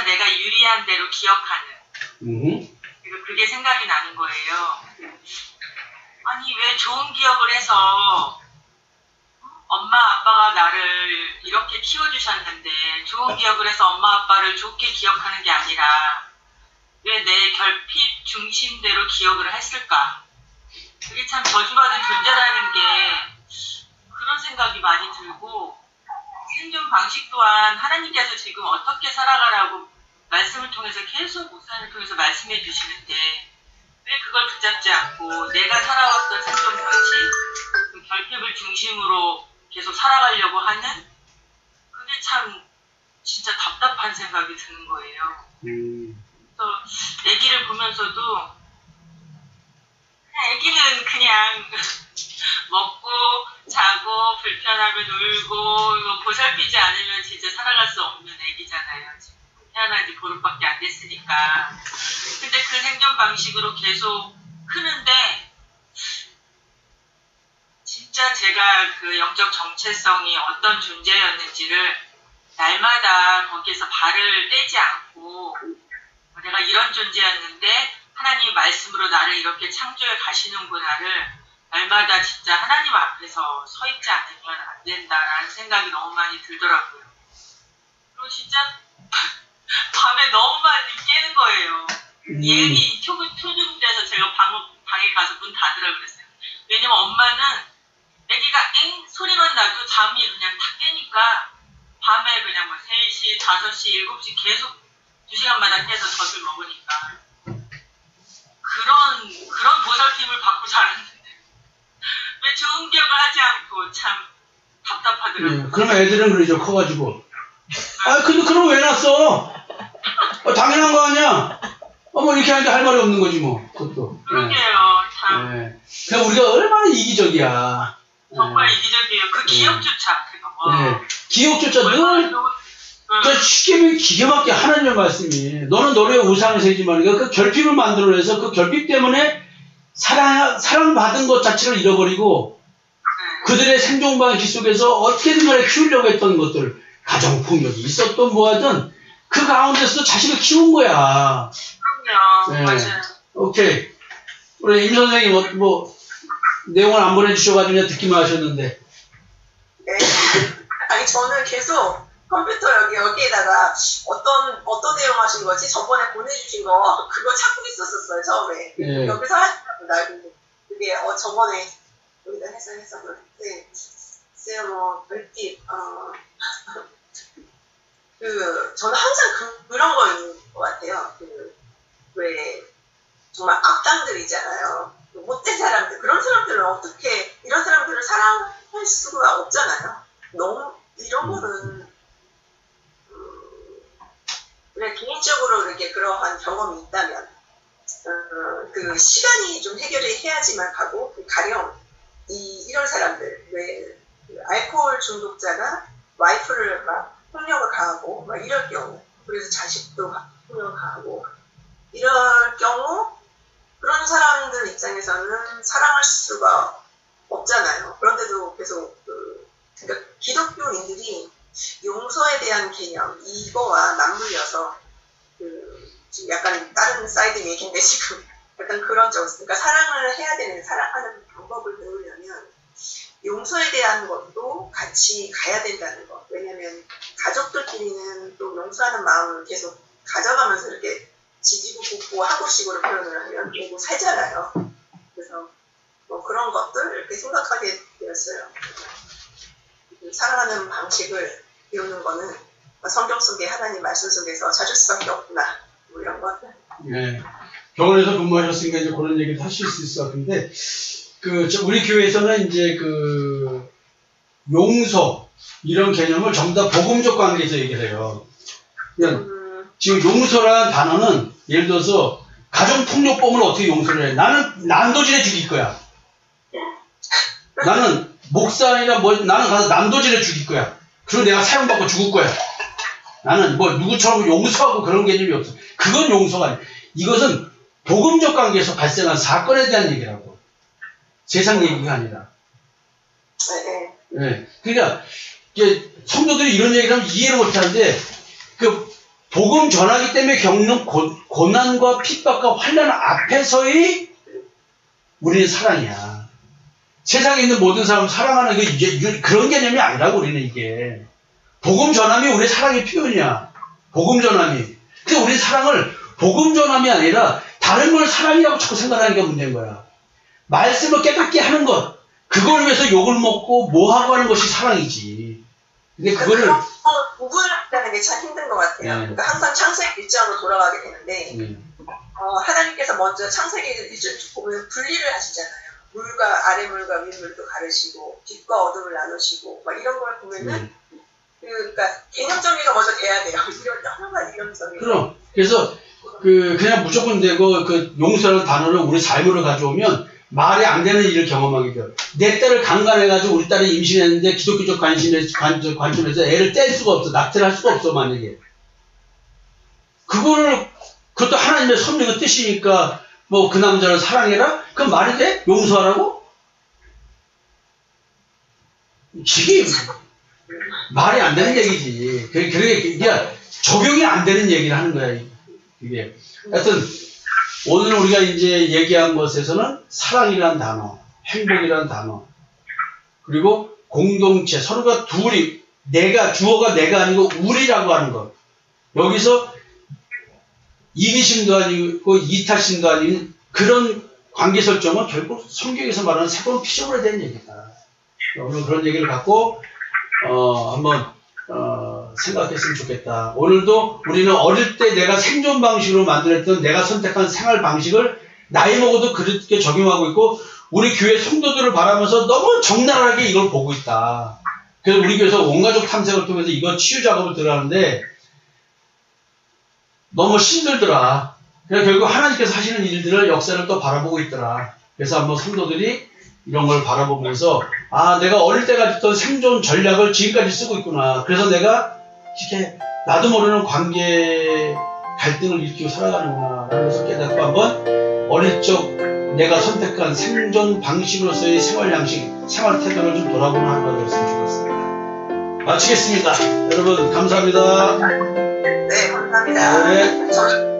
내가 유리한 대로 기억하는. 그게 생각이 나는 거예요. 아니 왜 좋은 기억을 해서 엄마 아빠가 나를 이렇게 키워주셨는데 좋은 기억을 해서 엄마 아빠를 좋게 기억하는 게 아니라 왜 내 결핍 중심대로 기억을 했을까? 그게 참 저주받은 존재라는 게 그런 생각이 많이 들고 생존 방식 또한 하나님께서 지금 어떻게 살아가라고 말씀을 통해서 계속 목사님을 통해서 말씀해 주시는데 왜 그걸 붙잡지 않고 내가 살아왔던 생존 방식 그 결핍을 중심으로 계속 살아가려고 하는 그게 참 진짜 답답한 생각이 드는 거예요. 그래서 애기를 보면서도 애기는 그냥 먹고 자고 불편하면 울고 보살피지 않으면 진짜 살아갈 수 없는 애기잖아요. 지금 태어난 지 보름밖에 안 됐으니까. 근데 그 생존 방식으로 계속 크는데 진짜 제가 그 영적 정체성이 어떤 존재였는지를 날마다 거기에서 발을 떼지 않고 내가 이런 존재였는데 하나님 말씀으로 나를 이렇게 창조해 가시는구나를 날마다 진짜 하나님 앞에서 서 있지 않으면 안 된다라는 생각이 너무 많이 들더라고요. 그리고 진짜 밤에 너무 많이 깨는 거예요. 이 얘기 초중돼서 제가 방에 가서 문 닫으라 그랬어요. 왜냐면 엄마는 애기가 엥 소리만 나도 잠이 그냥 다 깨니까 밤에 그냥 뭐 3시, 5시, 7시 계속 2시간마다 깨서 젖을 먹으니까 그런 보살핌을 받고 자랐는데 왜 좋은 기억을 하지 않고 참 답답하더라고요. 그러면 애들은 그러죠. 커가지고. 근데 그럼 왜 났어? 당연한 거 아니야? 뭐 이렇게 하니까 할 말이 없는 거지 뭐. 그것도. 그러게요. 참. 그냥 우리가 얼마나 이기적이야. 정말 이기적이에요. 그 기억조차. 기억조차 늘 쉽게 기가 막히게 하나님의 말씀이 너는 너의 우상을 세지만 그 결핍을 만들어내서 그 결핍 때문에 사랑받은 것 자체를 잃어버리고 그들의 생존 방식 속에서 어떻게든 간에 키우려고 했던 것들 가정폭력이 있었던 뭐하든 그 가운데서 자식을 키운 거야. 그럼요. 맞아요. 오케이. 우리 임 선생님 뭐 내용을 안 보내주셔가지고 그냥 듣기만 하셨는데. 네. 아니 저는 계속 컴퓨터 여기에다가 어떤 내용 하신 거지? 저번에 보내주신 거 그거 찾고 있었어요 처음에. 네. 여기서 하시더라고요. 근데 그게 저번에 여기다 했었는데 글쎄요 뭐 별빛 저는 항상 그런 거인 것 같아요. 왜 정말 악당들 있잖아요. 못된 사람들 그런 사람들은 어떻게 이런 사람들을 사랑할 수가 없잖아요. 너무 이런 거는 그냥 개인적으로 이렇게 그러한 경험이 있다면 그 시간이 좀 해결을 해야지만 하고 가령 이런 사람들 왜 알코올 중독자가 와이프를 막 폭력을 가하고 막 이럴 경우 그래서 자식도 폭력을 가하고 이럴 경우 그런 사람들 입장에서는 사랑할 수가 없잖아요. 그런데도 계속 그러니까 기독교인들이 용서에 대한 개념 이거와 맞물려서 지금 약간 다른 사이드 얘기인데 지금 약간 그런 쪽 그러니까 사랑을 해야 되는 사랑하는 방법을 배우려면 용서에 대한 것도 같이 가야 된다는 거. 왜냐면 가족들끼리는 또 용서하는 마음을 계속 가져가면서 이렇게 지지고 볶고 하고식으로 표현을 하면 결국 살잖아요. 그래서 뭐 그런 것들 이렇게 생각하게 되었어요. 사랑하는 방식을 배우는 거는 성경 속에 하나님 말씀 속에서 찾을 수밖에 없구나. 뭐 이런 것. 네. 병원에서 근무하셨으니까 이제 그런 얘기도 하실 수 있을 것 같은데, 우리 교회에서는 이제 용서, 이런 개념을 전부 다 복음적 관계에서 얘기를 해요. 지금 용서라는 단어는 예를 들어서 가정폭력범을 어떻게 용서를 해? 나는 난도질해 죽일 거야. 나는 목사이나 나는 가서 난도질해 죽일 거야. 그리고 내가 사형받고 죽을 거야. 나는 누구처럼 용서하고 그런 개념이 없어. 그건 용서가 아니야. 이것은 복음적 관계에서 발생한 사건에 대한 얘기라고. 세상 얘기가 아니라. 네. 그러니까 이게 성도들이 이런 얘기를 하면 이해를 못하는데 복음 전하기 때문에 겪는 고난과 핍박과 환난 앞에서의 우리는 사랑이야. 세상에 있는 모든 사람을 사랑하는 게 이제 그런 개념이 아니라고 우리는 이게. 복음 전함이 우리의 사랑의 표현이야. 복음 전함이. 근데 우리 사랑을 복음 전함이 아니라 다른 걸 사랑이라고 자꾸 생각하니까 문제인 거야. 말씀을 깨닫게 하는 것. 그걸 위해서 욕을 먹고 뭐하고 하는 것이 사랑이지. 근데 그거를. 구분을 한다는 게 참 힘든 것 같아요. 그러니까 항상 창세기 1장으로 돌아가게 되는데, 하나님께서 먼저 창세기 1장 보면 분리를 하시잖아요. 물과 아래물과 윗물도 가르시고, 빛과 어둠을 나누시고, 막 이런 걸 보면은, 그러니까 개념 정리가 먼저 돼야 돼요. 이런 여러 가지 개념 정리. 그럼. 그래서 그냥 무조건 되고 용서라는 단어를 우리 삶으로 가져오면 말이 안 되는 일을 경험하게 돼요. 내 딸을 강간해가지고 우리 딸이 임신했는데 기독교적 관점에서 애를 뗄 수가 없어. 낙태를 할 수가 없어, 만약에. 그것도 하나님의 섭리의 뜻이니까 그 남자를 사랑해라? 그럼 말이 돼? 용서하라고? 이게 말이 안 되는 얘기지. 그게 적용이 안 되는 얘기를 하는 거야, 이게. 하여튼, 오늘 우리가 이제 얘기한 것에서는 사랑이라는 단어, 행복이라는 단어, 그리고 공동체, 서로가 주어가 내가 아니고 우리라고 하는 것. 여기서 이기심도 아니고 이탈심도 아닌 그런 관계 설정은 결국 성경에서 말하는 새로운 피조물에 대한 얘기다. 오늘 그런 얘기를 갖고 한번 생각했으면 좋겠다. 오늘도 우리는 어릴 때 내가 생존 방식으로 만들었던 내가 선택한 생활 방식을 나이 먹어도 그렇게 적용하고 있고 우리 교회 성도들을 바라면서 너무 적나라하게 이걸 보고 있다. 그래서 우리 교회에서 온가족 탐색을 통해서 이거 치유 작업을 들어가는데 너무 힘들더라. 그래서 결국 하나님께서 하시는 일들을 역사를 또 바라보고 있더라. 그래서 한번 성도들이 이런 걸 바라보면서 내가 어릴 때 가졌던 생존 전략을 지금까지 쓰고 있구나. 그래서 내가 이렇게 나도 모르는 관계 갈등을 일으키고 살아가는구나 라는 것을 깨닫고 한번 어릴 적 내가 선택한 생존 방식으로서의 생활 양식, 생활 태도를 좀 돌아보는 하루가 되었으면 좋겠습니다. 마치겠습니다. 여러분 감사합니다. 네, 감사합니다. 네.